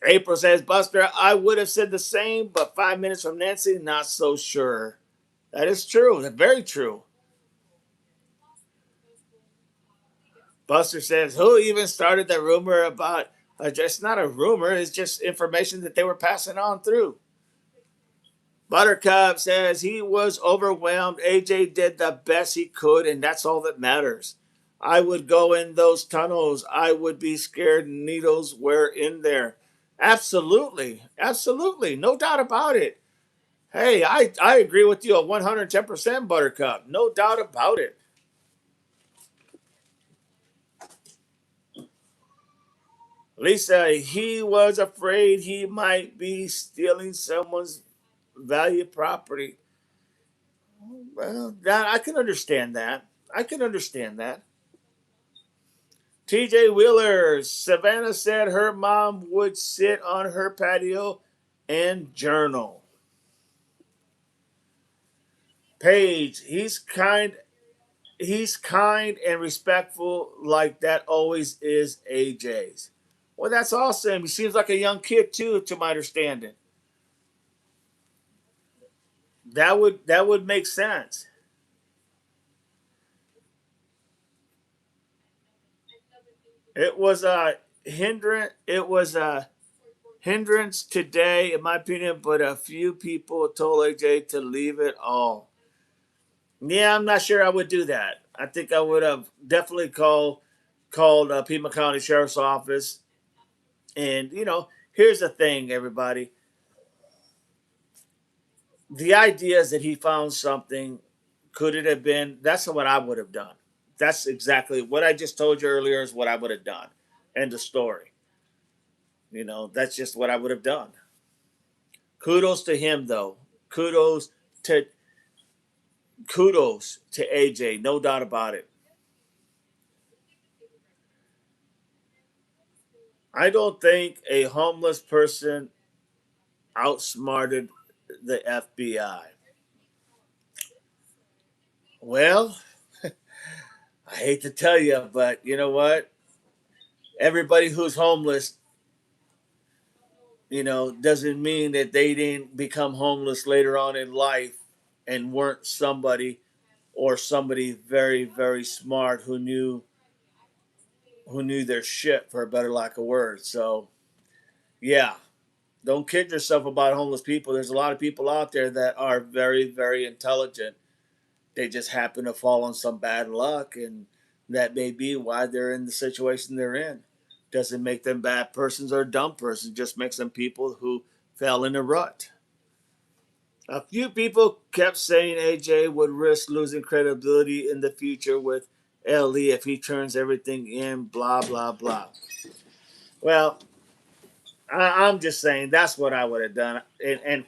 April says, Buster, I would have said the same, but 5 minutes from Nancy, not so sure. That is true. That's very true. Buster says, who even started the rumor about it's not a rumor, it's just information that they were passing on through. Buttercup says he was overwhelmed. AJ did the best he could, and that's all that matters. I would go in those tunnels. I would be scared needles were in there. Absolutely. Absolutely. No doubt about it. Hey, I agree with you at 110%, Buttercup. No doubt about it. Lisa, he was afraid he might be stealing someone's valued property. Well, that I can understand that. I can understand that. TJ Wheeler, Savannah said her mom would sit on her patio and journal. Paige, he's kind and respectful like that always is AJ's. Well, that's awesome. He seems like a young kid too, to my understanding. That would make sense. It was a hindrance. It was a hindrance today, in my opinion. But a few people told AJ to leave it all. Yeah, I'm not sure I would do that. I think I would have definitely called. called Pima County Sheriff's Office. And, here's the thing, everybody. The idea is that he found something. Could it have been? That's what I would have done. That's exactly what I just told you earlier is what I would have done. End of story. That's just what I would have done. Kudos to him, though. Kudos to kudos to AJ, no doubt about it. I don't think a homeless person outsmarted the FBI. Well, I hate to tell you, but you know what? Everybody who's homeless, doesn't mean that they didn't become homeless later on in life and weren't somebody very, very smart who knew their shit, for a better lack of words. So yeah, don't kid yourself about homeless people. There's a lot of people out there that are very, very intelligent. They just happen to fall on some bad luck, and that may be why they're in the situation they're in. Doesn't make them bad persons or dumb persons, just makes them people who fell in a rut. A few people kept saying AJ would risk losing credibility in the future with LE if he turns everything in, blah, blah, blah. Well, I'm just saying that's what I would have done. And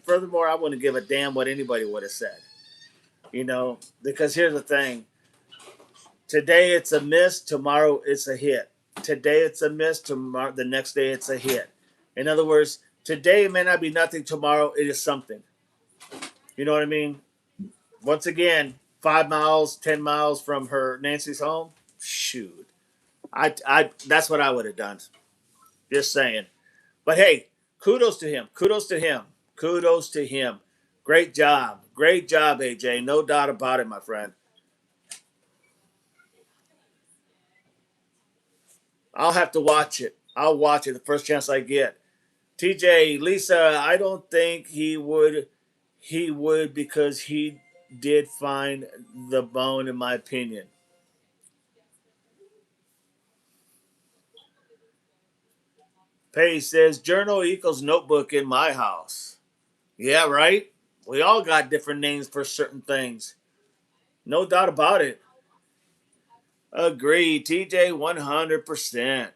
furthermore, I wouldn't give a damn what anybody would have said. Because here's the thing. Today it's a miss, tomorrow it's a hit. Today it's a miss, tomorrow the next day it's a hit. In other words, today it may not be nothing, tomorrow it is something. You know what I mean? Once again, 5 miles, 10 miles from her Nancy's home. Shoot, I that's what I would have done. Just saying. But hey, kudos to him. Kudos to him. Kudos to him. Great job. Great job, AJ. No doubt about it, my friend. I'll have to watch it. I'll watch it the first chance I get. TJ, Lisa, I don't think he would. He would because he did find the bone, in my opinion. Paige says journal equals notebook in my house. Yeah, right? We all got different names for certain things. No doubt about it. Agreed. TJ 100%.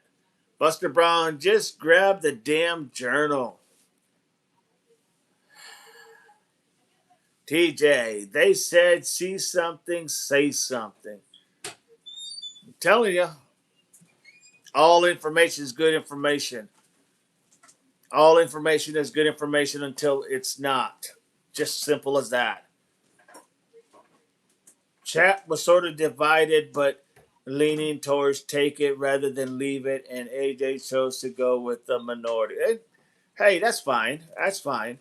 Buster Brown, just grab the damn journal. TJ, they said see something, say something. I'm telling you, all information is good information. All information is good information until it's not. Just simple as that. Chat was sort of divided, but leaning towards take it rather than leave it, and AJ chose to go with the minority. Hey, that's fine. That's fine.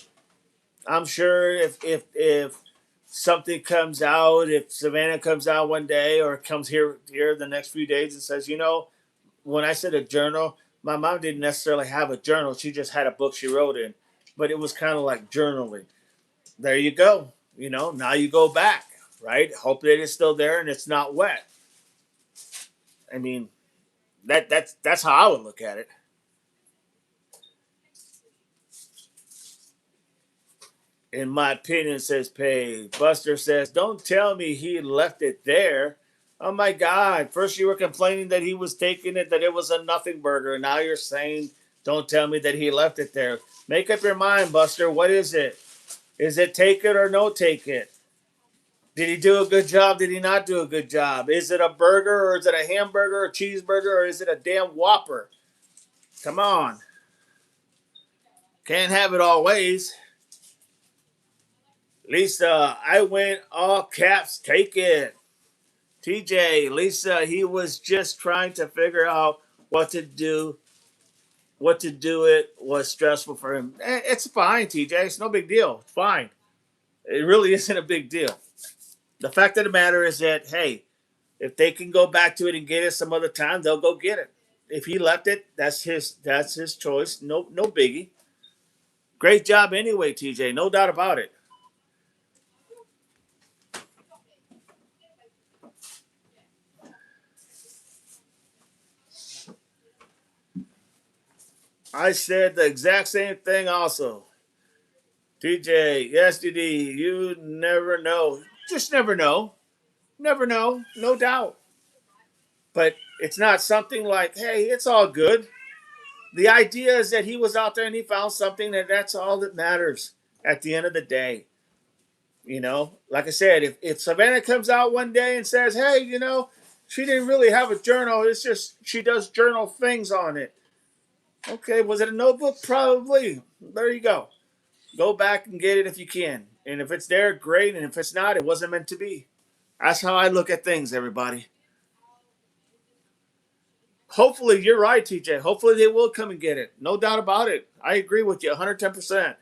I'm sure if something comes out, if Savannah comes out one day or comes here the next few days and says, when I said a journal, my mom didn't necessarily have a journal. She just had a book she wrote in, but it was kind of like journaling. There you go. Now you go back, right? Hope that it's still there and it's not wet. I mean, that's how I would look at it. In my opinion, says Paige. Buster says, don't tell me he left it there. Oh my God. First you were complaining that he was taking it, that it was a nothing burger. And now you're saying, don't tell me that he left it there. Make up your mind, Buster. What is it? Is it take it or no take it? Did he do a good job? Did he not do a good job? Is it a burger or is it a hamburger or cheeseburger or is it a damn Whopper? Come on. Can't have it all ways. Lisa, I went all caps, take it. TJ, Lisa, he was just trying to figure out what to do. What to do it was stressful for him. It's fine, TJ. It's no big deal. It's fine. It really isn't a big deal. The fact of the matter is that, hey, if they can go back to it and get it some other time, they'll go get it. If he left it, that's his choice. No biggie. Great job anyway, TJ. No doubt about it. I said the exact same thing also. TJ, yes, DD, you never know. Just never know. Never know, no doubt. But it's not something like, hey, it's all good. The idea is that he was out there and he found something, and that's all that matters at the end of the day. Like I said, if Savannah comes out one day and says, hey, she didn't really have a journal, it's just she does journal things on it. Okay, was it a notebook? Probably. There you go. Go back and get it if you can. And if it's there, great. And if it's not, it wasn't meant to be. That's how I look at things, everybody. Hopefully, you're right, TJ. Hopefully, they will come and get it. No doubt about it. I agree with you 110%.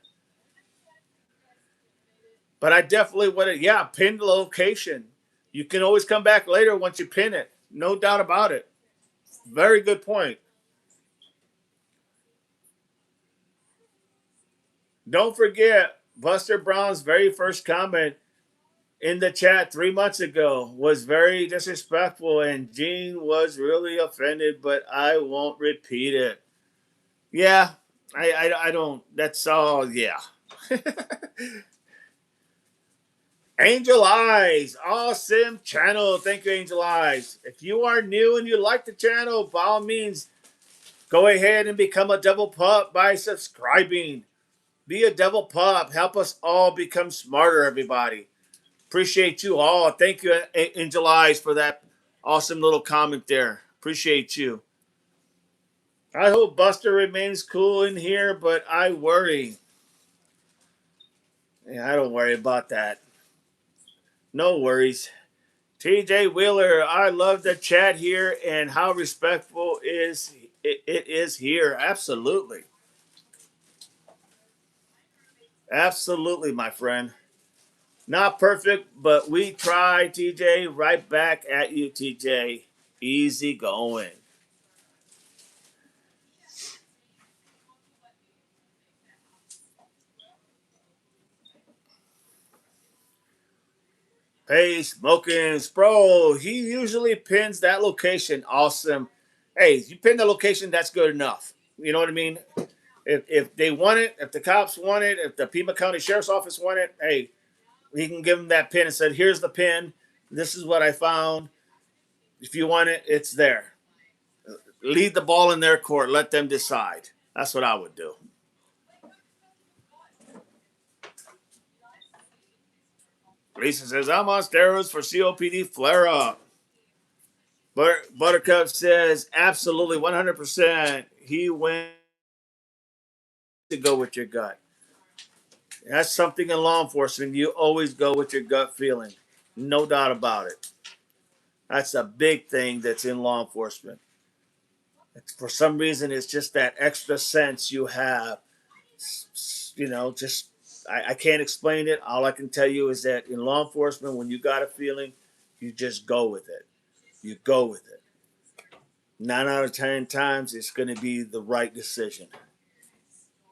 But I definitely want to, yeah, pin the location. You can always come back later once you pin it. No doubt about it. Very good point. Don't forget, Buster Brown's very first comment in the chat 3 months ago was very disrespectful, and Gene was really offended, but I won't repeat it. Yeah, I don't. That's all. Yeah. Angel Eyes, awesome channel. Thank you, Angel Eyes. If you are new and you like the channel, by all means, go ahead and become a double pup by subscribing. Be a double pup. Help us all become smarter, everybody. Appreciate you all. Thank you, Angel Eyes, for that awesome little comment there. Appreciate you. I hope Buster remains cool in here, but I worry. Yeah, I don't worry about that. No worries. TJ Wheeler, I love the chat here and how respectful it is here. Absolutely. Absolutely, my friend. Not perfect, but we try, TJ. Right back at you, TJ. Easy going. Hey, Smoking Spro. He usually pins that location. Awesome. Hey, you pin the location, that's good enough. You know what I mean? If they want it, if the cops want it, if the Pima County Sheriff's Office want it, hey, he can give them that pin and said, here's the pin. This is what I found. If you want it, it's there. Leave the ball in their court. Let them decide. That's what I would do. Lisa says, I'm on steroids for COPD flare up. Buttercup says, absolutely 100%. He went to go with your gut. That's something in law enforcement. You always go with your gut feeling. No doubt about it. That's a big thing that's in law enforcement. For some reason, it's just that extra sense you have. Just I can't explain it. All I can tell you is that in law enforcement, when you got a feeling, you just go with it. You go with it. 9 out of 10 times, it's going to be the right decision.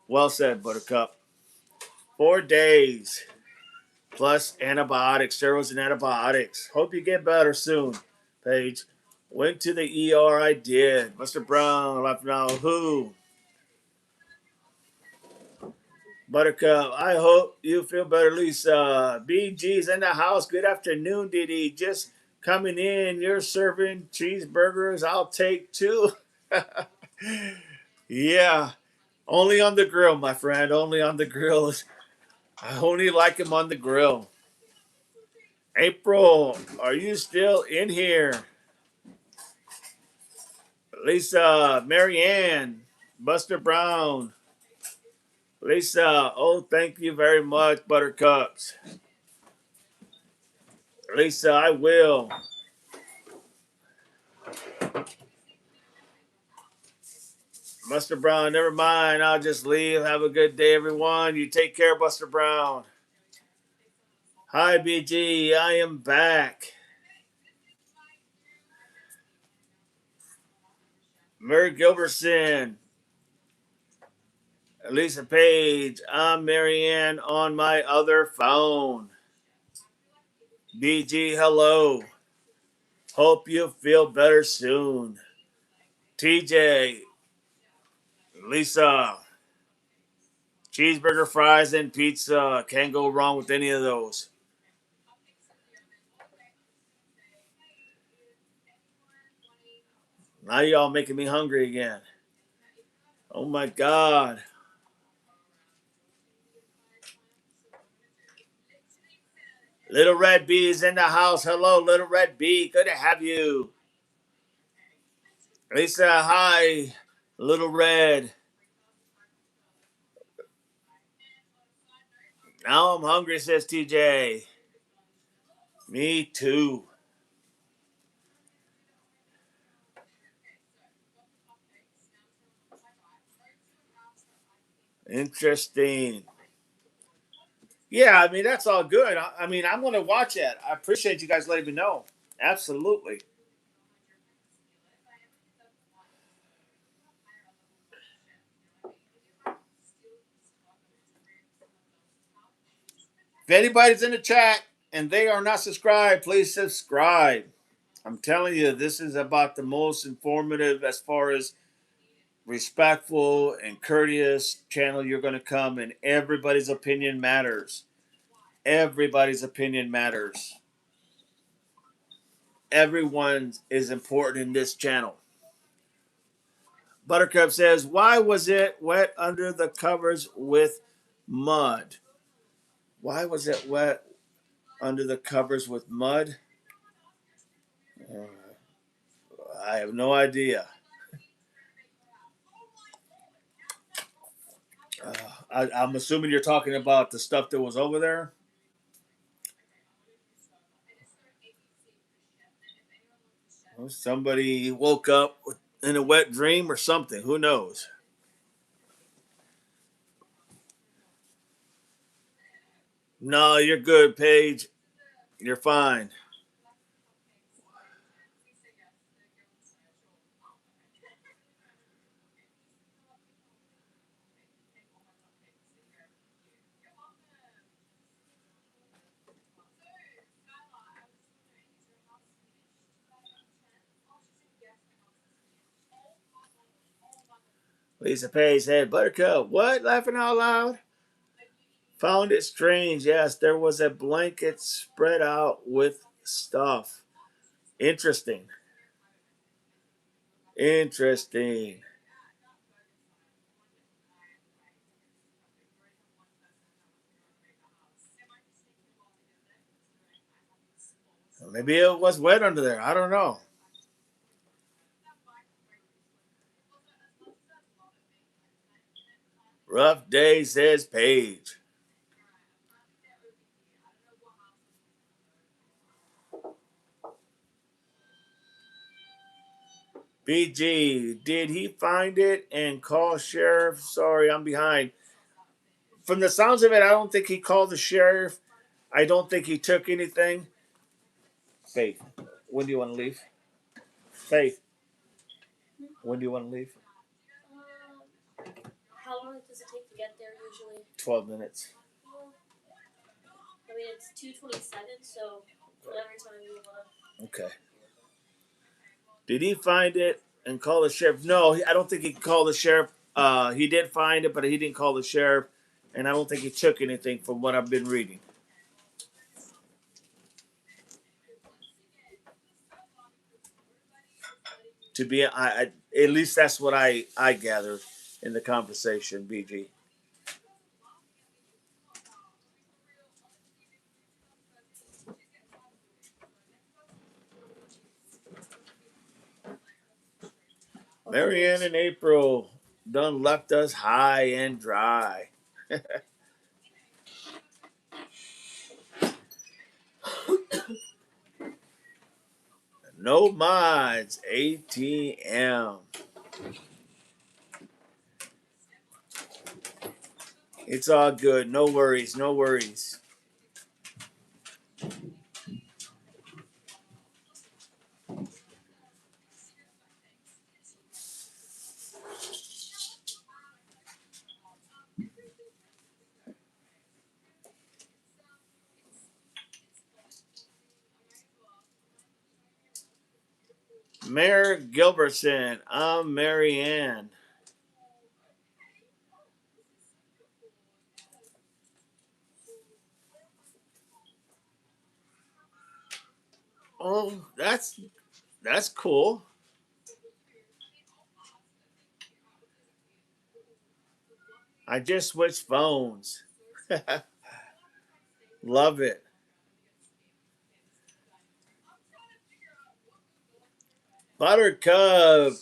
Well said, Buttercup. 4 days plus antibiotics, steroids and antibiotics. Hope you get better soon, Paige. Went to the ER, I did. Mr. Brown, left now. Who? Buttercup, I hope you feel better, Lisa. BG's in the house. Good afternoon, Didi. Just coming in. You're serving cheeseburgers. I'll take two. Yeah. Only on the grill, my friend. Only on the grill. I only like them on the grill. April, are you still in here? Lisa, Marianne, Buster Brown. Lisa, oh, thank you very much, Buttercups. Lisa, I will. Buster Brown, never mind. I'll just leave. Have a good day, everyone. You take care, Buster Brown. Hi, BG. I am back. Mary Gilbertson. Lisa Page. I'm Marianne on my other phone. BG, hello. Hope you feel better soon. TJ, Lisa, cheeseburger, fries, and pizza. Can't go wrong with any of those. Now y'all making me hungry again. Oh my God. Little Red B is in the house. Hello, Little Red B. Good to have you. Lisa, hi. Little Red. Now I'm hungry, says TJ. Me too. Interesting. Yeah, I mean, that's all good. I mean, I'm going to watch it. I appreciate you guys letting me know. Absolutely. If anybody's in the chat and they are not subscribed, please subscribe. I'm telling you, this is about the most informative as far as respectful and courteous channel you're going to come, and everybody's opinion matters. Everybody's opinion matters. Everyone is important in this channel. Buttercup says, why was it wet under the covers with mud? Why was it wet under the covers with mud? Uh, I have no idea. I'm assuming you're talking about the stuff that was over there. Well, somebody woke up in a wet dream or something. Who knows? No, you're good, Paige. You're fine. Lisa Page said, Buttercup, what? Laughing out loud? Found it strange. Yes, there was a blanket spread out with stuff. Interesting. Interesting. Maybe it was wet under there. I don't know. Rough day, says Paige. BG, did he find it and call sheriff? Sorry, I'm behind. From the sounds of it, I don't think he called the sheriff. I don't think he took anything. Faith, when do you want to leave? Faith, when do you want to leave? How long does it take to get there usually? 12 minutes. I mean, it's 2:27, so whatever time you want. Okay. Did he find it and call the sheriff? No, I don't think he called the sheriff. He did find it, but he didn't call the sheriff, and I don't think he took anything from what I've been reading. To be, at least that's what I gathered in the conversation. BG. Marianne and April done left us high and dry. No mods. ATM. It's all good. No worries. No worries. Mayor Gilbertson. I'm Marianne. Oh, that's cool. I just switched phones. Love it. Buttercup,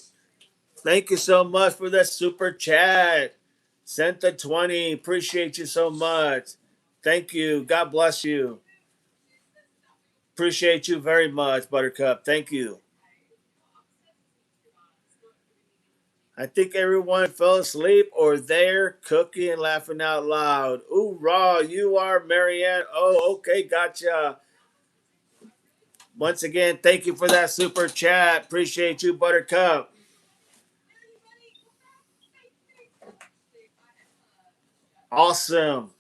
thank you so much for that super chat. Sent the 20. Appreciate you so much. Thank you. God bless you. Appreciate you very much, Buttercup. Thank you. I think everyone fell asleep or they're cooking and laughing out loud. Ooh, Raw, you are Marianne. Oh, okay, gotcha. Once again, thank you for that super chat. Appreciate you, Buttercup. Awesome.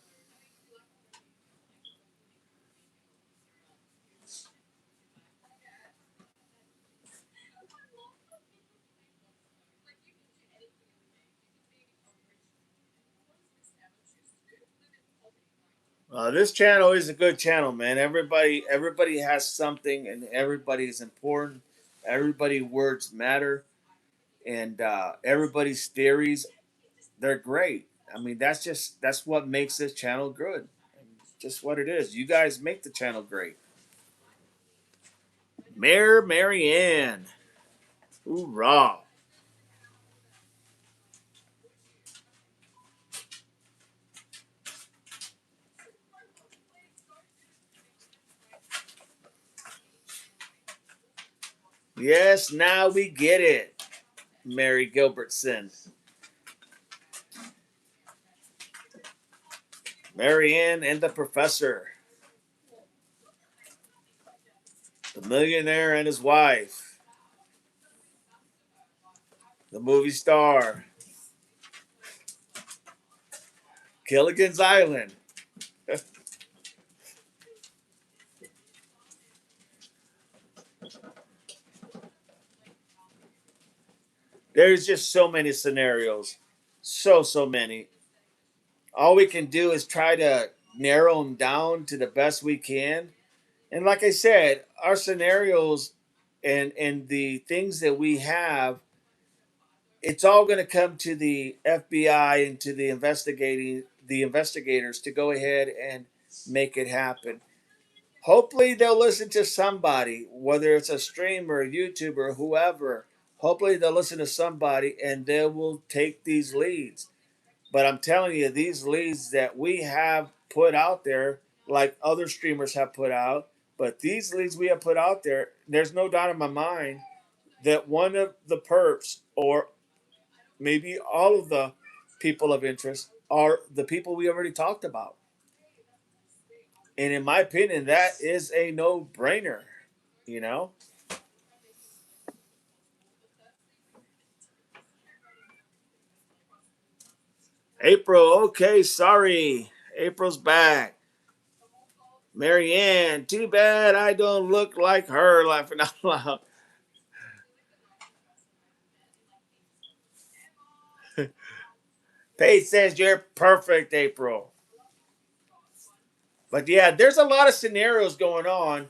This channel is a good channel, man. Everybody has something, and everybody is important. Everybody words matter, and everybody's theories they're great. I mean, that's what makes this channel good. Just what it is. You guys make the channel great. Mayor Marianne. Hoorah. Yes, now we get it. Mary Gilbertson. Marianne and the Professor. The millionaire and his wife. The movie star. Gilligan's Island. There's just so many scenarios. So many. All we can do is try to narrow them down to the best we can. And like I said, our scenarios and the things that we have, it's all going to come to the FBI and to the investigators to go ahead and make it happen. Hopefully they'll listen to somebody, whether it's a streamer, YouTuber, whoever. Hopefully they'll listen to somebody and they will take these leads. But I'm telling you, these leads that we have put out there, like other streamers have put out, but these leads we have put out there, there's no doubt in my mind that one of the perps or maybe all of the people of interest are the people we already talked about. And in my opinion, that is a no brainer, you know? April, okay, sorry. April's back. Marianne, too bad I don't look like her, laughing out loud. Paige says you're perfect, April. But yeah, there's a lot of scenarios going on.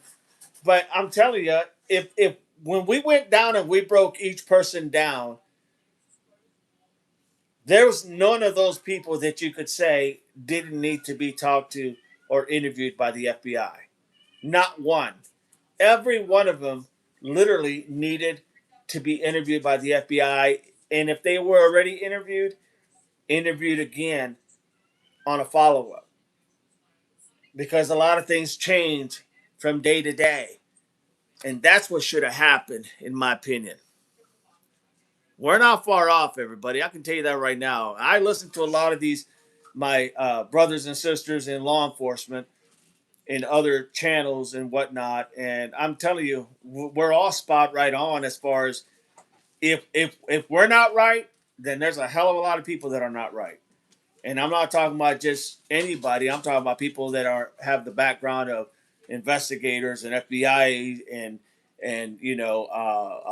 But I'm telling you, if when we went down and we broke each person down, there was none of those people that you could say didn't need to be talked to or interviewed by the FBI. Not one. Every one of them literally needed to be interviewed by the FBI. And if they were already interviewed, interviewed again on a follow up. Because a lot of things change from day to day. And that's what should have happened, in my opinion. We're not far off, everybody. I can tell you that right now. I listen to a lot of these, my brothers and sisters in law enforcement, in other channels and whatnot, and I'm telling you, we're all spot right on as far as if we're not right, then there's a hell of a lot of people that are not right. And I'm not talking about just anybody. I'm talking about people that are have the background of investigators and FBI and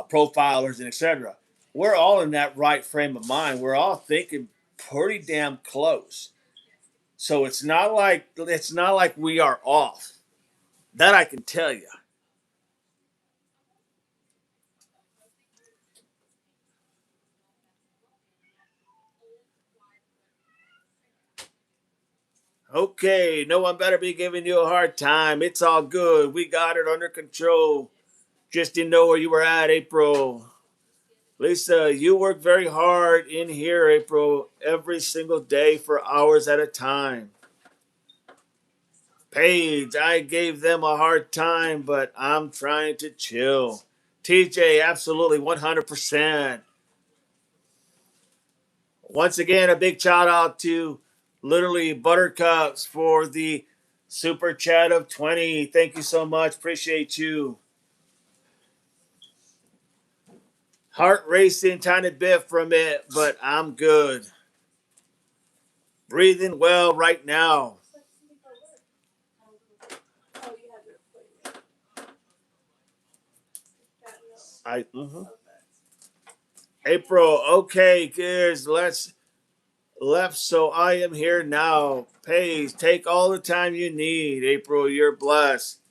profilers and etc. We're all in that right frame of mind. We're all thinking pretty damn close. So it's not like we are off. That I can tell you. Okay, no one better be giving you a hard time. It's all good. We got it under control. Just didn't know where you were at, April. Lisa, you work very hard in here, April, every single day for hours at a time. Paige, I gave them a hard time, but I'm trying to chill. TJ, absolutely 100%. Once again, a big shout out to literally Buttercups for the super chat of 20. Thank you so much. Appreciate you. Heart racing, tiny bit from it, but I'm good. Breathing well right now. April, okay, kids, let's left, so I am here now. Paige, take all the time you need. April, you're blessed.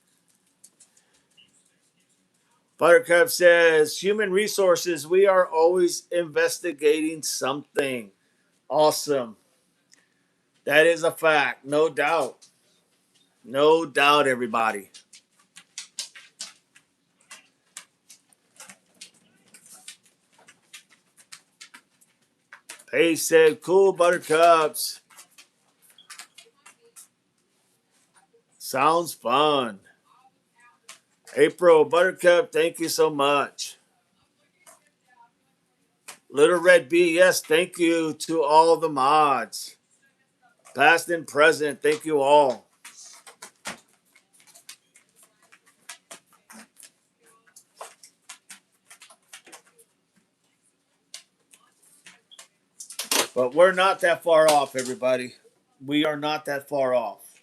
Buttercup says, human resources, we are always investigating something. Awesome. That is a fact. No doubt. No doubt, everybody. Paige said, cool, Buttercups. Sounds fun. April, Buttercup, thank you so much. Little Red B, yes, thank you to all the mods. Past and present, thank you all. But we're not that far off, everybody. We are not that far off.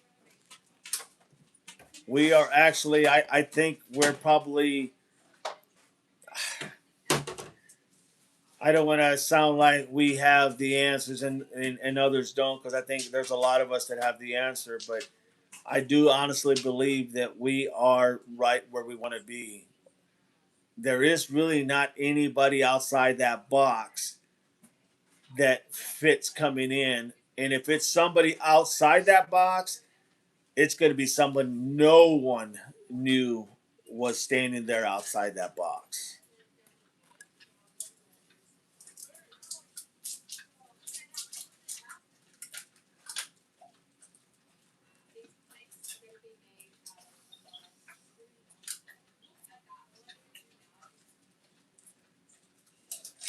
We are actually, I think we're probably, I don't want to sound like we have the answers and others don't, because I think there's a lot of us that have the answer. But I do honestly believe that we are right where we want to be. There is really not anybody outside that box that fits coming in. And if it's somebody outside that box, it's going to be someone no one knew was standing there outside that box.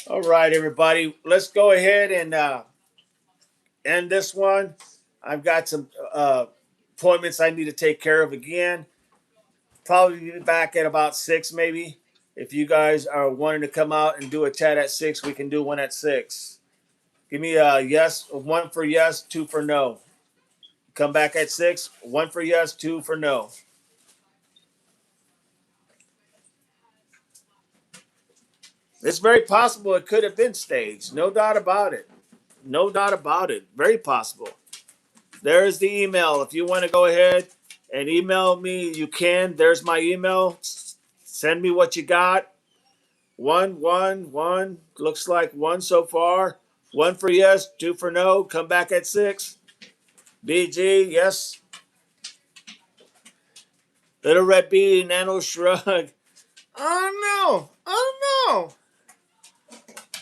All right, everybody, let's go ahead and end this one. I've got some appointments I need to take care of again. Probably be back at about 6, maybe. If you guys are wanting to come out and do a chat at 6, we can do one at 6. Give me a yes, one for yes, two for no. Come back at 6, one for yes, two for no. It's very possible it could have been staged. No doubt about it. No doubt about it. Very possible. There's the email. If you want to go ahead and email me, you can. There's my email. Send me what you got. One. Looks like one so far. One for yes, two for no. Come back at 6. BG, yes. Little Red B, Nano Shrug. Oh no. Oh no.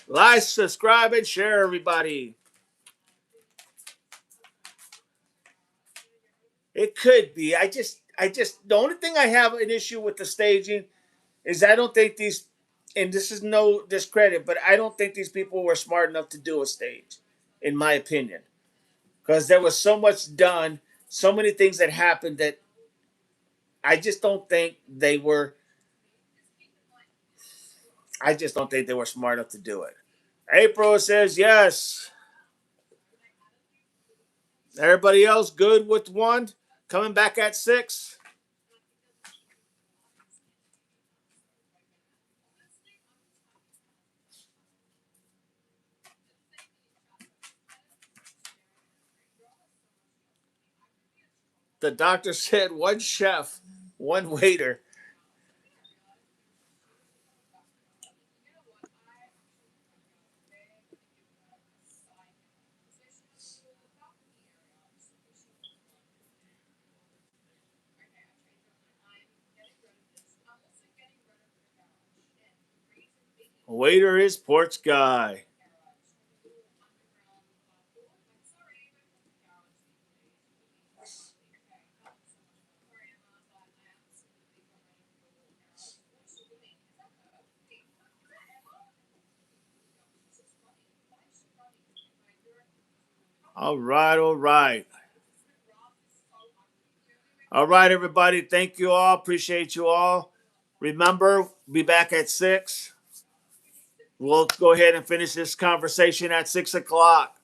Like, subscribe, and share, everybody. It could be. The only thing I have an issue with the staging is I don't think these, and this is no discredit, but I don't think these people were smart enough to do a stage, in my opinion, because there was so much done, so many things that happened that I just don't think they were. I just don't think they were smart enough to do it. April says yes. Everybody else good with one? Coming back at 6? The doctor said one chef, one waiter. Waiter is porch guy. All right, all right. All right, everybody. Thank you all. Appreciate you all. Remember, be back at 6. We'll go ahead and finish this conversation at 6 o'clock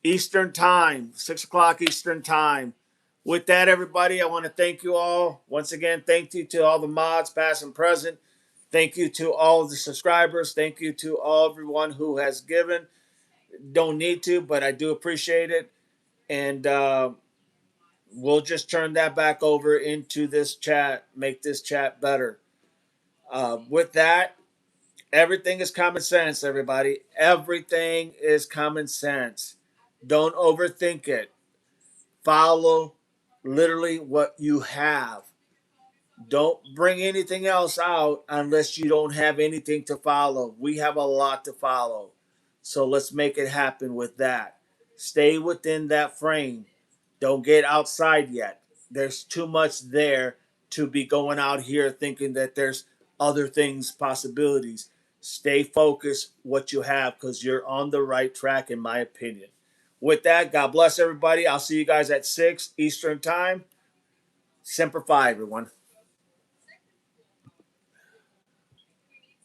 Eastern Time. 6 o'clock Eastern Time. With that, everybody, I want to thank you all. Once again, thank you to all the mods, past and present. Thank you to all of the subscribers. Thank you to all everyone who has given. Don't need to, but I do appreciate it. And we'll just turn that back over into this chat, make this chat better. With that, everything is common sense, everybody. Everything is common sense. Don't overthink it. Follow literally what you have. Don't bring anything else out unless you don't have anything to follow. We have a lot to follow. So let's make it happen with that. Stay within that frame. Don't get outside yet. There's too much there to be going out here thinking that there's other things, possibilities. Stay focused what you have because you're on the right track, in my opinion. With that, God bless everybody. I'll see you guys at 6 Eastern Time. Semper Fi, everyone.